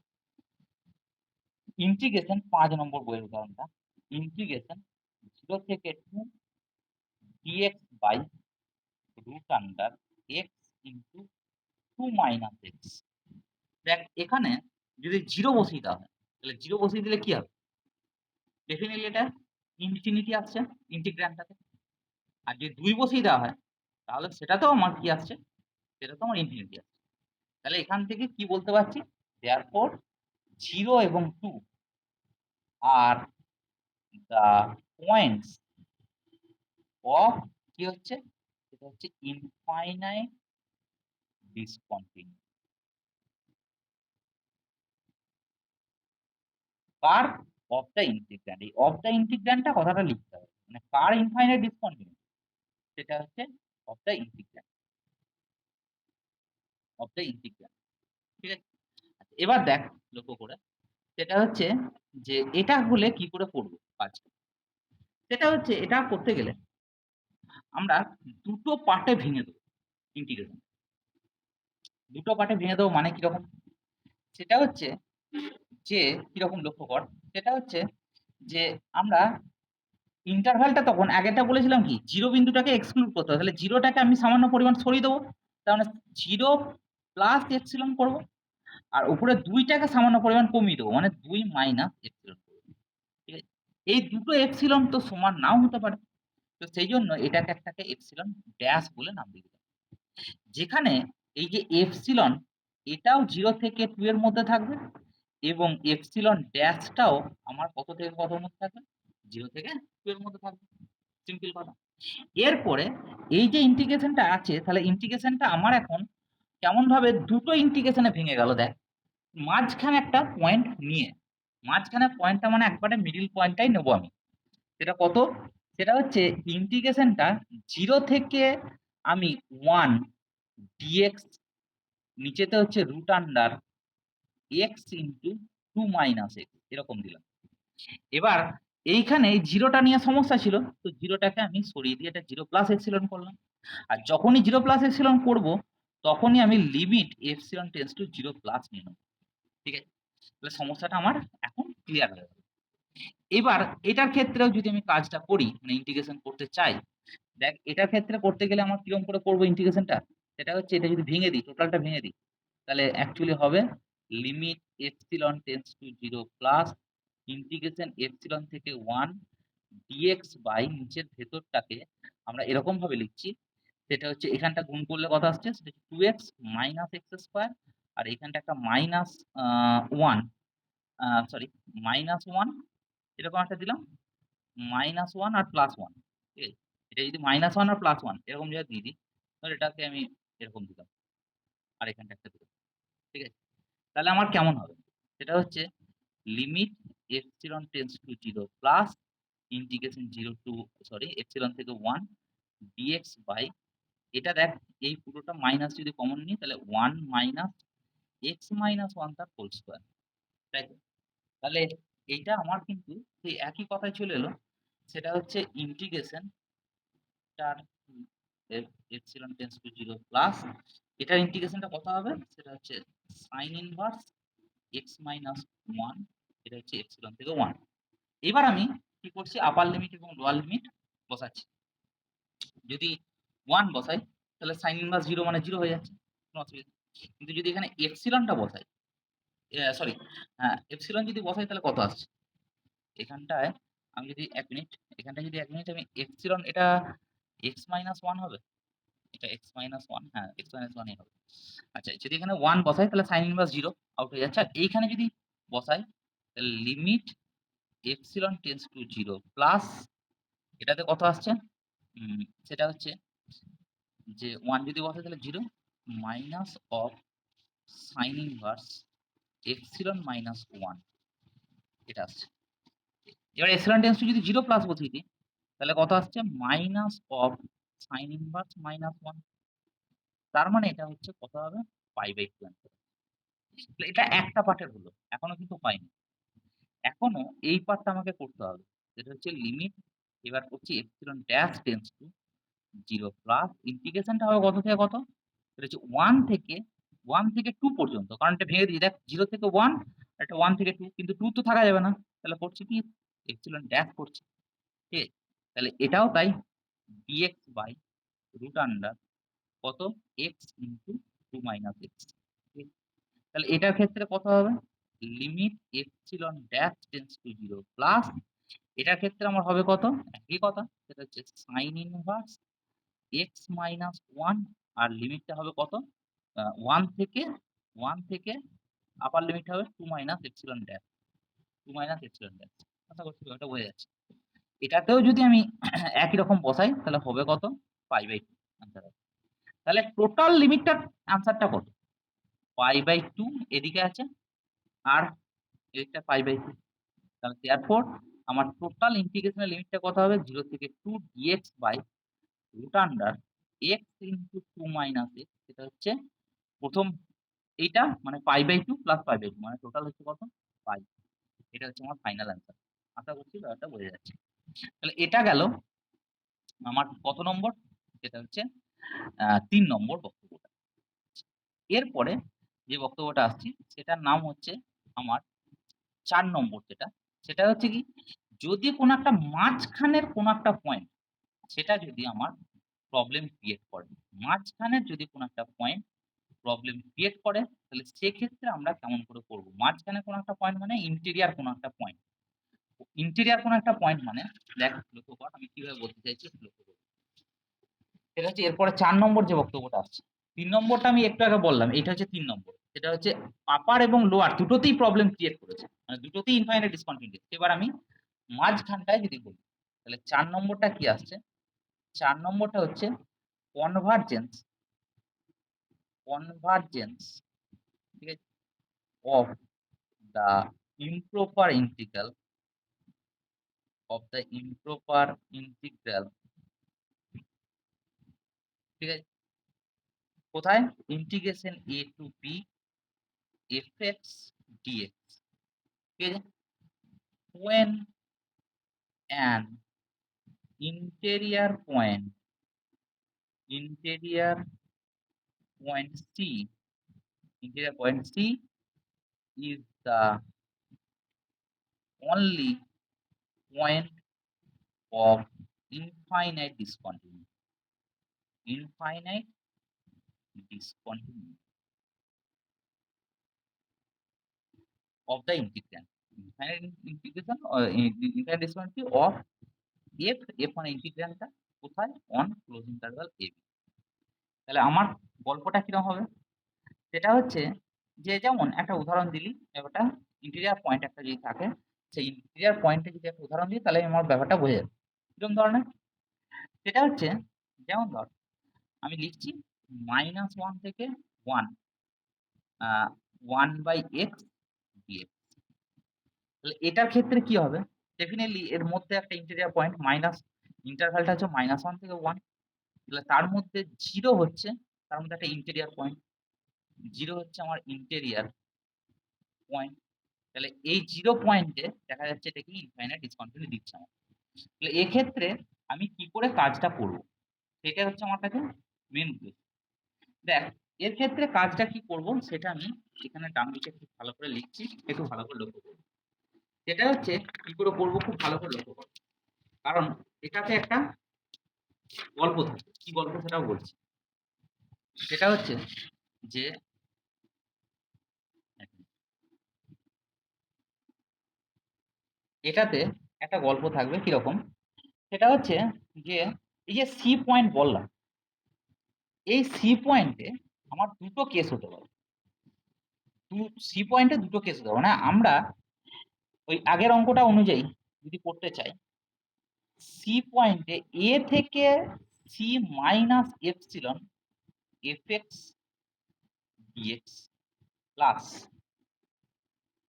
ইন্টিগ্রেশন 5 নম্বর বইয়ের উদাহরণটা। ইন্টিগ্রেশন 0 থেকে 2 dx by root under x into 2 minus x। দেখ এখানে যদি 0 বসিয়ে দেওয়া হয় তাহলে 0 বসিয়ে দিলে কি হবে? ডেফিনিটলি এটা ইনফিনিটি আসছে ইন্টিগ্র্যান্ডটাতে। আর যদি 2 বসিয়ে দেওয়া হয় তাহলে সেটাতেও আমার কি আসছে? সেটাতেও আমার ইনফিনিটি আসছে। তাহলে এখান থেকে কি বলতে পারছি? therefore 0 এবং 2 আর the points of কি হচ্ছে? এটা হচ্ছে infinite discontinue. Car? Of the integrand. এই অফ দ্য ইন্টিগ্র্যান্ডটা কথাটা লিখতে হবে, মানে কার ইনফাইনাইট ডিসকন্টিনিউ, সেটা হচ্ছে of the integrand, of the integrand. ঠিক আছে, আচ্ছা, এবার দেখ লক্ষ্য করে, সেটা হচ্ছে যে এটা হলে কি করে করবো কাজ। সেটা হচ্ছে এটা করতে গেলে আমরা দুটো পার্টে ভেঙে দেবো ইন্টিগ্রেশন। দুটো পার্টে ভেঙে দেবো মানে কিরকম, সেটা হচ্ছে যে কিরকম লক্ষ্য কর, সেটা হচ্ছে যে আমরা ইন্টারভ্যালটা তখন আগেরটা বলেছিলাম কি জিরো বিন্দুটাকে এক্সক্লুড করতে হবে, তাহলে জিরোটাকে আমি সামান্য পরিমাণ সরিয়ে দেবো, তার মানে জিরো প্লাস এপসিলন করবো, আর উপরে দুইটাকে সামান্য পরিমাণ কমিয়ে দেবো, মানে 2 মাইনাস এপসিলন করবো। ঠিক আছে, এই দুটো এপসিলন তো সমান নাও হতে পারে, তো সেই জন্য এটাকে একটাকে এপসিলন ড্যাশ বলে নাম দিয়ে দিলাম। যেখানে এই যে এপসিলন এটাও 0 থেকে 2 এর মধ্যে থাকবে, এবং এপসিলন ড্যাশটাও আমার কত থেকে কতর মধ্যে থাকবে, 0 থেকে 2 এর মধ্যে থাকবে। সিম্পল কথা। এরপরে এই যে ইন্টিগ্রেশনটা আছে, তাহলে ইন্টিগ্রেশনটা আমার এখন কেমন ভাবে দুটো ইন্টিগ্রেশনে ভেঙে গেল দেখ, মাঝখানে একটা পয়েন্ট নিয়ে, মাঝখানে পয়েন্টটা মানে একবারে মিডিল পয়েন্টটাই নেবো আমি। সেটা কত, সেটা হচ্ছে ইন্টিগ্রেশনটা 0 থেকে আমি 1 ডিএক্স, নিচেতে হচ্ছে root under x into 2 minus x এরকম দিলাম। এবার এইখানে জিরোটা নিয়ে সমস্যা ছিল, তো জিরোটাকে আমি সরিয়ে দিয়ে এটা 0 প্লাস এপসিলন করলাম। আর যখনই 0 প্লাস এপসিলন করব, তখনই আমি limit epsilon tends to 0 plus নিয়ে নেব। ঠিক আছে, তাহলে সমস্যাটা আমার এখন ক্লিয়ার হয়ে গেল। এবার এটার ক্ষেত্রেও যদি আমি কাজটা করি, মানে ইন্টিগ্রেশন করতে চাই, দেখ এটার ক্ষেত্রে করতে গেলে আমার কিরকম করে করবো ইন্টিগ্রেশনটা, সেটা হচ্ছে এটা যদি ভেঙে দিই, টোটালটা ভেঙে দিই, তাহলে অ্যাকচুয়ালি হবে limit epsilon tends to 0 plus integration epsilon থেকে 1 ডিএক্স বাই নিচের ভেতরটাকে আমরা এরকম ভাবে লিখছি, সেটা হচ্ছে এখানটা গুণ করলে কত আসছে, সেটা 2x মাইনাস এক্স স্কোয়ার, আর এখানটা একটা মাইনাস 1, সরি মাইনাস 1 এরকম একটা দিলাম, -1 আর +1। ঠিক আছে, এটা যদি -1 আর +1 এরকম জায়গায় দিয়ে দিই, তাহলে এটাকে আমি এরকম দিলাম, আর এখানটা একটা দিলাম। ঠিক আছে, তাহলে আমার কেমন হবে, সেটা হচ্ছে limit epsilon tends to 0 plus integration 0 to epsilon থেকে 1 ডিএক্স বাই, এটা দেখ এই পুরোটা মাইনাস যদি কমন নিই, তাহলে 1 মাইনাস এক্স মাইনাস 1 তার হোল স্কয়ার। তাই তো? তাহলে এইটা আমার কিন্তু সেই একই কথায় চলে এলো, সেটা হচ্ছে ইন্টিগ্রেশন তার এপসিলন টেন্ডস টু 0 প্লাস এটার ইন্টিগ্রেশনটা কত হবে, সেটা হচ্ছে সাইন ইনভার্স এক্স মাইনাস 1, এটা হচ্ছে এপসিলন থেকে 1। এবার আমি কি করছি, আপার লিমিট এবং লোয়ার লিমিট বসাচ্ছি। যদি 1 বসাই, তাহলে সাইন ইনভার্স 0 মানে 0 হয়ে যাচ্ছে, কোনো অসুবিধা নেই। কিন্তু যদি এখানে এপসিলনটা বসাই, সরি হ্যাঁ এপসিলন যদি বসাই, তাহলে কত আসছে এখানটায়, আমি যদি 1 মিনিট, এখানটায় যদি 1 মিনিট আমি এপসিলন, এটা এক্স মাইনাস 1 হবে, এটা এক্স মাইনাস 1, হ্যাঁ এক্স মাইনাস 1 হবে। আচ্ছা, যদি এখানে 1 বসাই, তাহলে সাইন ইনভার্স 0 আউট হয়ে যাচ্ছে। আর এইখানে যদি বসাই, তাহলে limit epsilon tends to 0 plus এটাতে কত আসছে, সেটা হচ্ছে যে 1 যদি বসাই তাহলে 0 minus of sign inverse epsilon minus 1 এটা আসছে। এবার এপসিলন টেন্ডস টু যদি 0 প্লাস বসিয়ে দিই, তাহলে কত আসছে, minus of sign inverse minus 1। তার মানে এটা হচ্ছে কত হবে, π/2 অ্যান্সার। এটা একটা পার্টের হলো, এখনো কিন্তু হয়নি, এখনো এই পার্টটা আমাকে করতে হবে, যেটা হচ্ছে লিমিট, এবার করছি epsilon dash tends to 0 plus ইন্টিগ্রেশনটা হবে কত থেকে কত, এটা হচ্ছে 1 থেকে 2 পর্যন্ত, কারণ এটা ভেঙে দিই দেখ 0 থেকে 1, একটা 1 থেকে 2, কিন্তু 2 তো থাকা যাবে না, তাহলে করছি কি এপসিলন ড্যাশ করছি। ঠিক আছে, তাহলে এটাও তাই, dx বাই রুট আন্ডার কত এক্স ইন্টু 2 মাইনাস এক্স। তাহলে এটার ক্ষেত্রে কত হবে, limit epsilon dash tends to 0 plus এটার ক্ষেত্রে আমার হবে কত, একই কথা, সেটা হচ্ছে সাইন ইনভার্স এক্স মাইনাস 1, আর লিমিটটা হবে কত, 1 থেকে 1 থেকে আপার লিমিট হবে 2 minus epsilon dash, 2 minus epsilon dash. আশা করছি ব্যাপারটা বোঝা যাচ্ছে। এটাতেও যদি আমি একই রকম বসাই, তাহলে হবে কত, π/2 আনসার হবে। তাহলে টোটাল লিমিটটার আনসারটা কত? π/2 এদিকে আছে আর এদিকটা π/2। তাহলে therefore আমার টোটাল ইন্টিগ্রেশনের লিমিটটা কত হবে? 0 থেকে 2 dx by root under x into 2 minus x। এটা হচ্ছে প্রথম এইটা মানে π/2 প্লাস π/2 মানে টোটাল হচ্ছে কত? π। এটা হচ্ছে আমার ফাইনাল অ্যান্সার। আশা করছি ব্যাপারটা বোঝা যাচ্ছে। তাহলে এটা গেল আমার কত নম্বর? এটা হচ্ছে ৩ নম্বর বক্তব্যটা। এরপরে যে বক্তব্যটা আসছি সেটার নাম হচ্ছে আমার ৪ নম্বর যেটা, সেটা হচ্ছে কি, যদি কোনো একটা মাঝখানের কোনো একটা পয়েন্ট সেটা যদি আমার প্রবলেম ক্রিয়েট করে, মাঝখানের যদি কোনো একটা পয়েন্ট প্রবলেম ক্রিয়েট করে তাহলে সেক্ষেত্রে আমরা কেমন করে করব? মাঝখানে কোনো একটা পয়েন্ট মানে ইন্টেরিয়র কোনো একটা পয়েন্ট। ইন্টেরিয়র কোনো একটা পয়েন্ট মানে দেখ লক্ষ্য কর আমি কিভাবে বলতে চাইছি একটু লক্ষ্য কর। সেটা হচ্ছে এরপরে ৪ নম্বর যে বক্তব্যটা আসছে। ৩ নম্বরটা আমি একটু আগে বললাম, এটা হচ্ছে ৩ নম্বর। সেটা হচ্ছে আপার এবং লোয়ার দুটোতেই প্রবলেম ক্রিয়েট করেছে। মানে দুটোতেই ইনফাইনাইট ডিসকন্টিনিউয়াস। এবার আমি মাঝখানটায় যদি বলি তাহলে ৪ নম্বরটা কি আসছে? ৪ নম্বরটা হচ্ছে কনভার্জেন্স, কনভার্জেন্স, ঠিক আছে? Of the improper integral, of the improper integral, ঠিক আছে? কোথায়? Integration a to b fx dx, ঠিক আছে? when an interior point, interior point c, interior point c is the only point of infinite discontinuity, infinite discontinuity of the integral, infinite integration infinite discontinuity of f মানে ইন্টিগ্রালটা কোথায়? On close interval a b। তাহলে আমার গল্পটা কিরকম হবে? সেটা হচ্ছে যে যেমন একটা উদাহরণ দিলি, ব্যাপারটা ইন্টেরিয়র পয়েন্ট একটা যদি থাকে, সেই ইন্টেরিয়র পয়েন্টে যদি একটা উদাহরণ দিই তাহলে আমার ব্যাপারটা বোঝা যাবে। কিরকম ধরনের? সেটা হচ্ছে যেমন ধর আমি লিখছি -1 থেকে 1 1/x dx। তাহলে এটার ক্ষেত্রে কি হবে? ডেফিনিটলি এর মধ্যে একটা ইন্টেরিয়র পয়েন্ট মাইনাস, ইন্টারভ্যালটা হচ্ছে -1 থেকে 1। তাহলে তার মধ্যে 0 হচ্ছে তার মধ্যে একটা ইন্টেরিয়র পয়েন্ট। 0 হচ্ছে আমার ইন্টেরিয়র পয়েন্ট। তাহলে এই 0 পয়েন্টে দেখা যাচ্ছে এটা কি ইনফাইনাইট ডিসকন্টিনিউটি দিচ্ছে আমাকে। তাহলে এক্ষেত্রে আমি কি করে কাজটা করব? সেটাই হচ্ছে আমার কাছে মেইন উদ্দেশ্য। দেখ এর ক্ষেত্রে কাজটা কি করব সেটা আমি এখানে ডান দিকে খুব ভালো করে লিখছি, একটু ভালো করে লক্ষ্য করব। সেটা হচ্ছে কি করে করব খুব ভালো করে লক্ষ্য করো। কারণ এটাতে একটা গল্প থাকে। কি গল্প সেটাও বলছি। সেটা হচ্ছে যে এটাতে একটা গল্প থাকবে কিরকম? সেটা হচ্ছে যে এই যে সি পয়েন্ট বললাম, এই সি পয়েন্টে আমার দুটো কেস হতে পারে। সি পয়েন্টে দুটো কেস হতে পারে। মানে আমরা ওই আগের অঙ্কটা অনুযায়ী যদি করতে চাই, সি পয়েন্টে এ থেকে c minus epsilon fx dx plus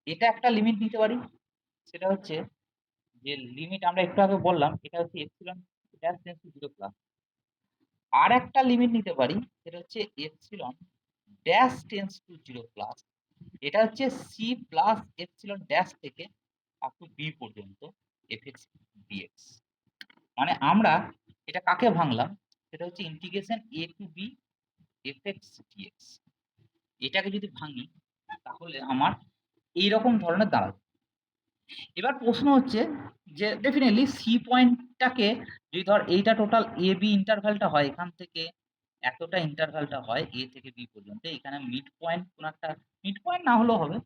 এটা একটা লিমিট নিতে পারি। সেটা হচ্ছে যে লিমিট আমরা একটু আগে বললাম, এটা হচ্ছে epsilon dash tends to 0 plus. আর একটা লিমিট নিতে পারি, সেটা হচ্ছে epsilon dash tends to 0 plus. এটা হচ্ছে সি প্লাস এপসিলন ড্যাশ থেকে আপ টু বি পর্যন্ত এফএক্স ডিএক্স। মানে আমরা এটা কাকে ভাঙলাম? সেটা হচ্ছে integration A to B f x dx. এটাকে যদি ভাঙি তাহলে আমার এইরকম ধরনের দাঁড়াবে। এবার প্রশ্ন হচ্ছে যে ডেফিনেটলি সি পয়েন্টটাকে যদি ধর এইটা টোটাল এ বি ইন্টারভ্যালটা হয়, এখান থেকে এতটা ইন্টারভ্যালটা হয় এ থেকে বি পর্যন্ত, এখানে মিড পয়েন্ট কোন একটা, মিড পয়েন্ট না হলেও হবে,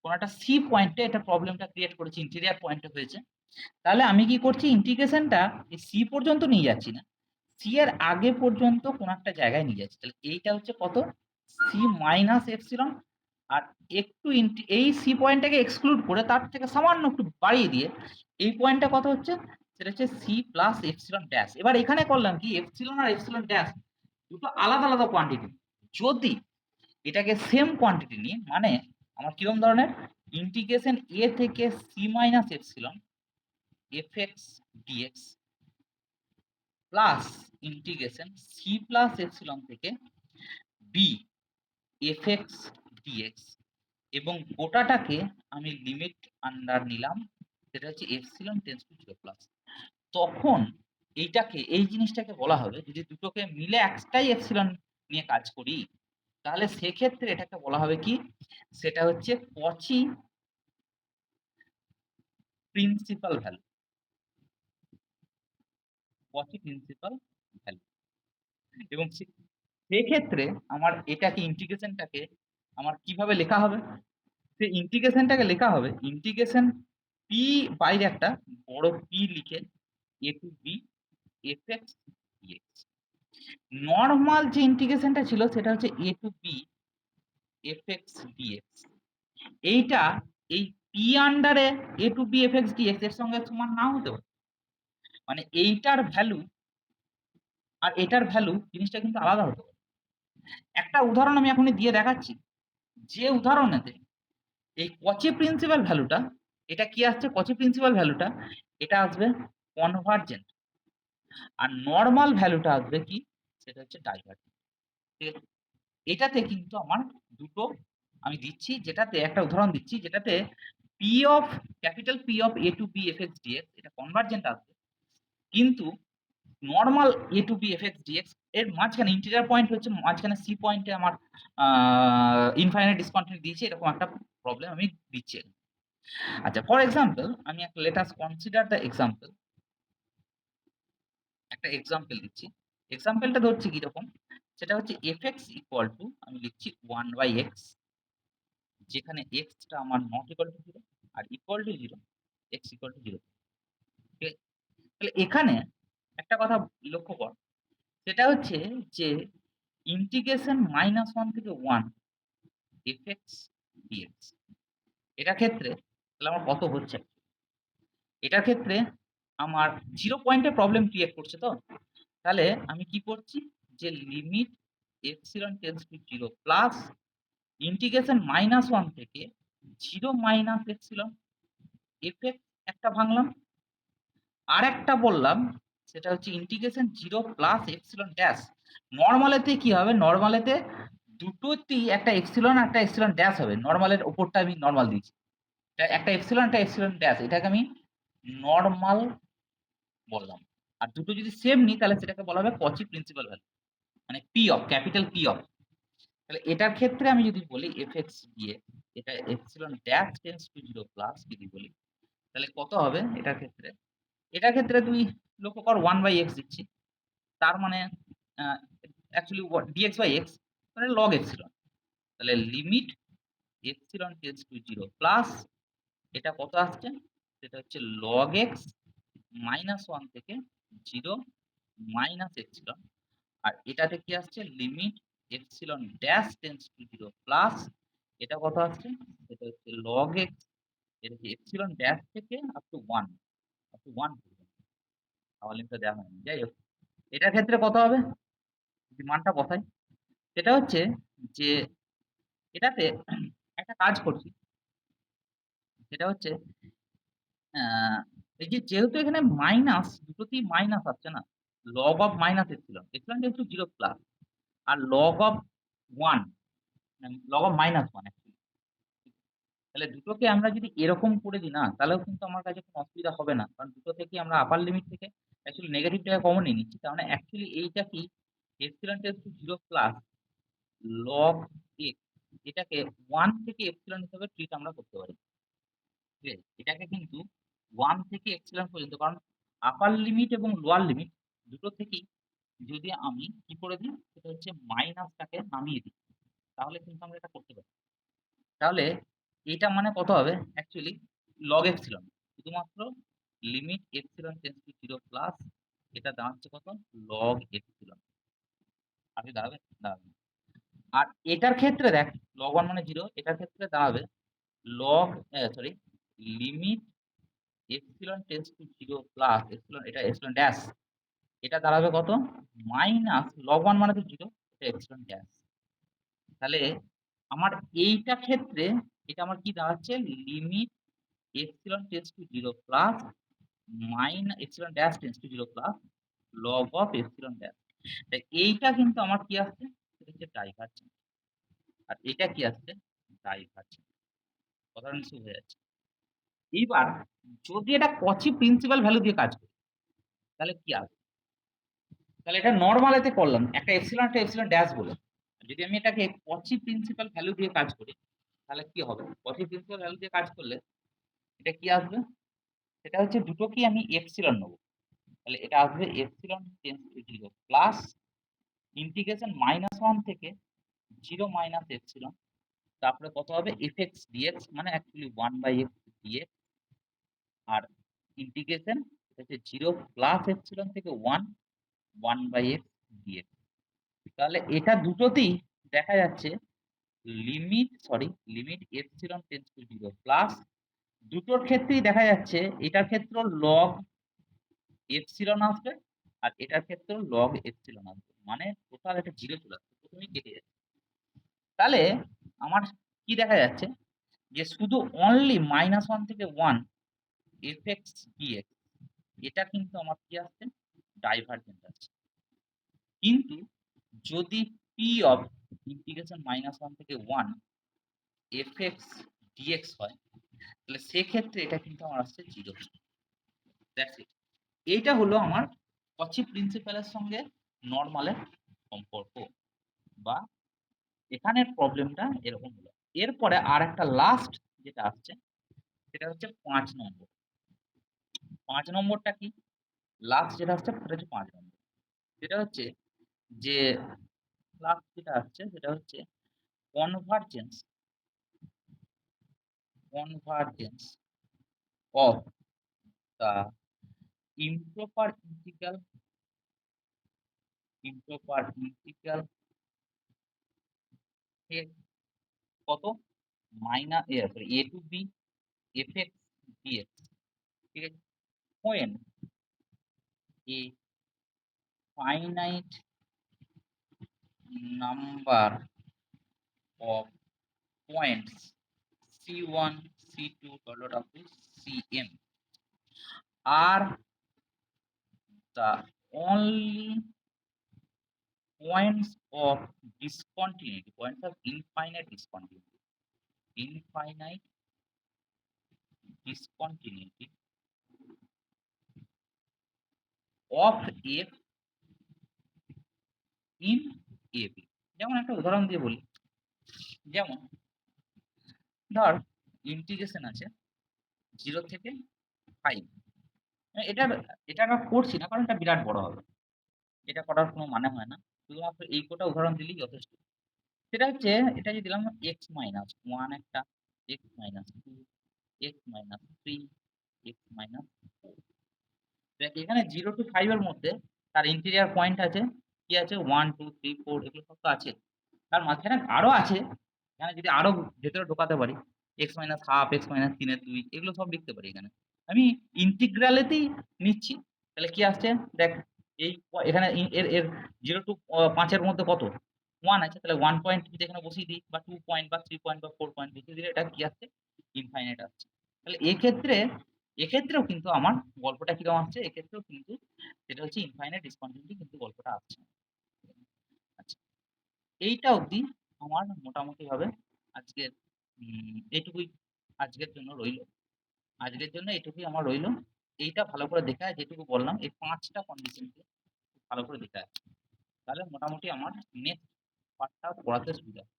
কোন একটা সি পয়েন্টে এটা প্রবলেমটা ক্রিয়েট করেছে, ইন্টেরিয়র পয়েন্টে হয়েছে। তাহলে আমি কি করছি, ইন্টিগ্রেশনটা এই সি পর্যন্ত নিয়ে যাচ্ছি না, সি এর আগে পর্যন্ত কোন একটা জায়গায় নিয়ে যাচ্ছি। তাহলে এইটা হচ্ছে কত? C minus epsilon. আর একটু এই সি পয়েন্টটাকে এক্সক্লুড করে তার থেকে সামান্য একটু বাড়িয়ে দিয়ে এই পয়েন্টটা কত হচ্ছে? সেটা হচ্ছে সি প্লাস এপসিলন ড্যাশ। এবার এখানে করলাম কি, এপসিলন আর এপসিলন ড্যাশ দুটো আলাদা, আলাদা কোয়ান্টিটি। যদি এটাকে সেম কোয়ান্টিটি নিই, মানে আমার কিরকম ধরনের ইন্টিগ্রেশন a থেকে c minus epsilon fx dx plus integration c plus epsilon থেকে b fx dx এবং গোটাটাকে আমি লিমিট আন্ডার নিলাম, সেটা হচ্ছে এপসিলন টেন্ডস টু 0 প্লাস। তখন এই জিনিসটাকে বলা হবে, যদি দুটোকে মিলে একটাই এপসিলন নিয়ে কাজ করি, তাহলে সেক্ষেত্রে এটাকে বলা হবে কি, সেটা হচ্ছে কচি প্রিন্সিপাল ভ্যালু। কচি প্রিন্সিপাল ভ্যালু। এবং সেক্ষেত্রে আমার এটাকে ইন্টিগ্রেশনটাকে আমার কিভাবে লেখা হবে, সেই ইন্টিগ্রেশনটাকে লেখা হবে ইন্টিগ্রেশন পি বাইরে একটা বড় পি লিখে A to B f x dx. Normal যে ইন্টিগ্রেশনটা ছিল সেটা হচ্ছে A to B f x dx. এইটা এই পি আন্ডারে A to B f x dx এর সঙ্গে সমান নাও হতে পারে, মানে এইটার ভ্যালু আর এটার ভ্যালু জিনিসটা কিন্তু আলাদা হতে পারে। একটা উদাহরণ আমি এখনই দিয়ে দেখাচ্ছি, যে উদাহরণেতে এই কচি প্রিন্সিপাল ভ্যালুটা, এটা কি আসছে কচি প্রিন্সিপাল ভ্যালুটা, এটা আসবে কনভার্জেন্ট, আর নর্মাল ভ্যালুটা আসবে কি, সেটা হচ্ছে ডাইভার্জেন্ট। ঠিক আছে, এটাতে কিন্তু আমার দুটো আমি দিচ্ছি, যেটাতে একটা উদাহরণ দিচ্ছি যেটাতে P of capital P of A to B f x dx এটা কনভার্জেন্ট আসবে, কিন্তু normal A to B f x dx এর মাঝখানে ইন্টিরিয়ার পয়েন্ট হচ্ছে মাঝখানে সি পয়েন্টে আমার ইনফাইনাইট ডিসকন্টিনিউটি দিয়েছি, এরকম একটা প্রবলেম আমি দিচ্ছি। আচ্ছা, ফর এক্সাম্পল আমি একটা let us consider the example, একটা এক্সাম্পল দিচ্ছি। এক্সাম্পলটা ধরছি কিরকম, সেটা হচ্ছে fx ইকুয়াল টু আমি লিখছি 1/x, যেখানে x টা আমার নট ইকুয়াল টু 0 আর equal to 0, x equal to 0। ঠিক আছে, তাহলে এখানে একটা কথা লক্ষ্য কর, সেটা হচ্ছে যে ইন্টিগ্রেশন -1 থেকে 1 fx dx, এটার ক্ষেত্রে তাহলে আমার কত হচ্ছে, এটার ক্ষেত্রে আমার 0 পয়েন্টে প্রবলেম ক্রিয়েট করছে। তো তাহলে আমি কি করছি, যে limit epsilon tends to 0 plus integration -1 থেকে 0 মাইনাস এপসিলন এফএক্স একটা ভাঙলাম, আর একটা বললাম সেটা হচ্ছে ইন্টিগ্রেশন 0 প্লাস এপসিলন ড্যাশ। নর্মালেতে কি হবে, নর্মালেতে দুটোতেই একটা এপসিলন একটা এপসিলন ড্যাশ হবে, নর্মালের উপরটা আমি নর্মাল দিয়েছি, একটা এপসিলন একটা এপসিলন ড্যাশ, এটাকে আমি নর্মাল বললাম। আর দুটো যদি সেম নিই তাহলে সেটাকে বলা হবে কচি প্রিন্সিপাল ভ্যালু, মানে P of capital P of. তাহলে এটার ক্ষেত্রে আমি যদি বলি fx দিয়ে এটা epsilon dash tends to 0 plus যদি বলি, তাহলে কত হবে এটার ক্ষেত্রে, এটার ক্ষেত্রে তুই লক্ষ্য কর 1/x দিচ্ছি, তার মানে অ্যাকচুয়ালি dx বাই x মানে log এপসিলন। তাহলে limit epsilon tends to 0 plus এটা কত আসছে, সেটা হচ্ছে log x -1 থেকে 0 মাইনাস এপসিলন, আর এটাতে কি আসছে limit epsilon dash tends to 0 plus এটা কত আসছে, এটা হচ্ছে log x, এটা হচ্ছে এপসিলন ড্যাশ থেকে আপ টু 1 পর্যন্ত, আমার লিমিটটা দেওয়া হয়নি। যাই হোক, এটার ক্ষেত্রে কত হবে যদি মানটা বসাই, সেটা হচ্ছে যে এটাতে একটা কাজ করছি, সেটা হচ্ছে এই যে যেহেতু এখানে মাইনাস দুটোতেই মাইনাস আসছে না, log of minus epsilon epsilon tends to 0 plus আর log of 1 log of -1 actually, তাহলে দুটোকে আমরা যদি এরকম করে দিই না, তাহলেও কিন্তু আমার কাছে কোনো অসুবিধা হবে না, কারণ দুটো থেকে আমরা আপার লিমিট থেকে অ্যাকচুয়ালি নেগেটিভটাকে কমন নিয়ে নিচ্ছি, তার মানে অ্যাকচুয়ালি এইটা কি epsilon tends to 0 plus log x, এটাকে 1 থেকে এপসিলন হিসেবে ট্রিট আমরা করতে পারি। ঠিক আছে, এটাকে কিন্তু 1 থেকে এপসিলন পর্যন্ত, কারণ আপার লিমিট এবং লোয়ার লিমিট দুটো থেকেই যদি আমি কি করে দিই, সেটা হচ্ছে মাইনাসটাকে নামিয়ে দিই, তাহলে কিন্তু আমরা এটা করতে পারি। তাহলে এটা মানে কত হবে অ্যাকচুয়ালি লগ এপসিলন, শুধুমাত্র limit epsilon tends to 0 plus এটা দাঁড়াচ্ছে কত লগ এপসিলন, আগে দাঁড়াবে দাঁড়াবে না। আর এটার ক্ষেত্রে দেখ লগ 1 মানে 0, এটার ক্ষেত্রে দাঁড়াবে log sorry limit epsilon tends to 0 plus epsilon, এটা এপসিলন ড্যাশ এটা দাঁড়াবে কত? মাইনাস লগ 1 মানে তো 0, এটা এপসিলন ড্যাশ। তাহলে আমার এইটা ক্ষেত্রে এটা আমার কি দাঁড়াচ্ছে? Limit epsilon tends to 0 plus epsilon dash tends to 0 plus log of epsilon dash. তাই এইটা কিন্তু আমার কি আসছে? এটা হচ্ছে ডাইভারজেন্ট। আর এটা কি আসছে? ডাইভারজেন্ট। কথাটা নিশ্চয়ই বোঝা যাচ্ছে। এইবার যদি এটা কচি প্রিন্সিপাল ভ্যালু দিয়ে কাজ করে, তাহলে কি আসবে? তাহলে এটা নরমাল এতে করলাম। একটা এপসিলন ড্যাশ বলে। যদি আমি এটাকে কচি প্রিন্সিপাল ভ্যালু দিয়ে কাজ করি, তাহলে কি হবে? কচি প্রিন্সিপাল ভ্যালু দিয়ে কাজ করলে এটা কি আসবে? সেটা হচ্ছে দুটোকেই আমি এপসিলন নেব। তাহলে এটা আসবে epsilon tends to 0 plus integration -1 থেকে 0 মাইনাস এপসিলন। তারপরে কত হবে? fx dx মানে অ্যাকচুয়ালি 1/x dx আর ইন্টিগ্রেশন হচ্ছে 0 প্লাস এপসিলন থেকে 1/x dx। তাহলে এটা দুটোতেই দেখা যাচ্ছে limit epsilon tends to 0 plus দুটোর ক্ষেত্রেই দেখা যাচ্ছে এটার ক্ষেত্রেও লগ এপসিলন আসবে আর এটার ক্ষেত্রেও লগ এপসিলন আসবে। মানে টোটাল একটা 0 চলে আসবে। প্রথমেই কেটে যাচ্ছে। তাহলে আমার কি দেখা যাচ্ছে? যে শুধু অনলি -1 থেকে 1 fx dx এটা কিন্তু আমার কি আসছে? ডাইভারজেন্ট আসছে। কিন্তু যদি p অফ ইন্টিগ্রেশন -1 থেকে 1 fx dx হয়, তাহলে সেক্ষেত্রে এটা কিন্তু আমার আসছে 0। That's it. এইটা হলো আমার কচি প্রিন্সিপালের সঙ্গে নরমালের সম্পর্ক বা এখানের প্রবলেমটা এরকম হলো। এরপরে আরেকটা লাস্ট যেটা আসছে সেটা হচ্ছে ৫ নম্বর। ৫ নম্বরটা কি? লাস্ট যেটা আসছে সেটা হচ্ছে ৫ নম্বর। সেটা হচ্ছে যে লাস্ট যেটা আসছে সেটা হচ্ছে convergence of the improper integral এর কত? a to b fx dx, ঠিক আছে? when a finite number of points c1 c2 dot up to cm are the only points of discontinuity, points of infinite discontinuity of f in ab। যেমন একটা উদাহরণ দিয়ে বলি, যেমন ধর integration আছে 0 থেকে 5। এটা এটা আমরা করছি না কারণ এটা বিরাট বড় হবে। এটা করার কোনো মানে হয় না। শুধুমাত্র এই কটা উদাহরণ দিলেই যথেষ্ট। সেটা হচ্ছে এটা যে দিলাম x মাইনাস 1 একটা, x minus 2, x minus 3, x minus 4। দেখ এখানে 0 to 5 এর মধ্যে তার ইন্টিরিয়ার পয়েন্ট আছে, কি আছে? 1, 2, 3, 4 এগুলো সব তো আছে। তার মাঝখানে আরো আছে। এখানে যদি আরো ভেতরে ঢোকাতে পারি x minus half, x minus 3 এর 2 এগুলো সব লিখতে পারি এখানে। আমি ইন্টিগ্রালেতেই নিচ্ছি। তাহলে কি আসছে? দেখ এই এখানে এর এর 0 টু 5 এর মধ্যে কত? 1 আছে। তাহলে 1 পয়েন্ট যদি এখানে বসিয়ে দিই বা 2 পয়েন্ট বা 3 পয়েন্ট বা 4 পয়েন্ট বসিয়ে দিলে এটা কি আসছে? ইনফাইনাইট আসছে। তাহলে এক্ষেত্রেও কিন্তু আমার গল্পটা কিরকম আসছে? এক্ষেত্রেও কিন্তু সেটা হচ্ছে ইনফাইনাইট ডিসকন্টিনিউটি কিন্তু গল্পটা আসছে। আচ্ছা, এইটা অবধি আমার মোটামুটিভাবে আজকের এইটুকুই আজকের জন্য রইলো। আজকের জন্য এটুকুই আমার রইলো। এইটা ভালো করে দেখে আয়, যেটুকু বললাম এই ৫ টা কন্ডিশনকে ভালো করে দেখে আয়। তাহলে মোটামুটি আমার নেক্সট পার্টটা পড়াতে সুবিধা হবে।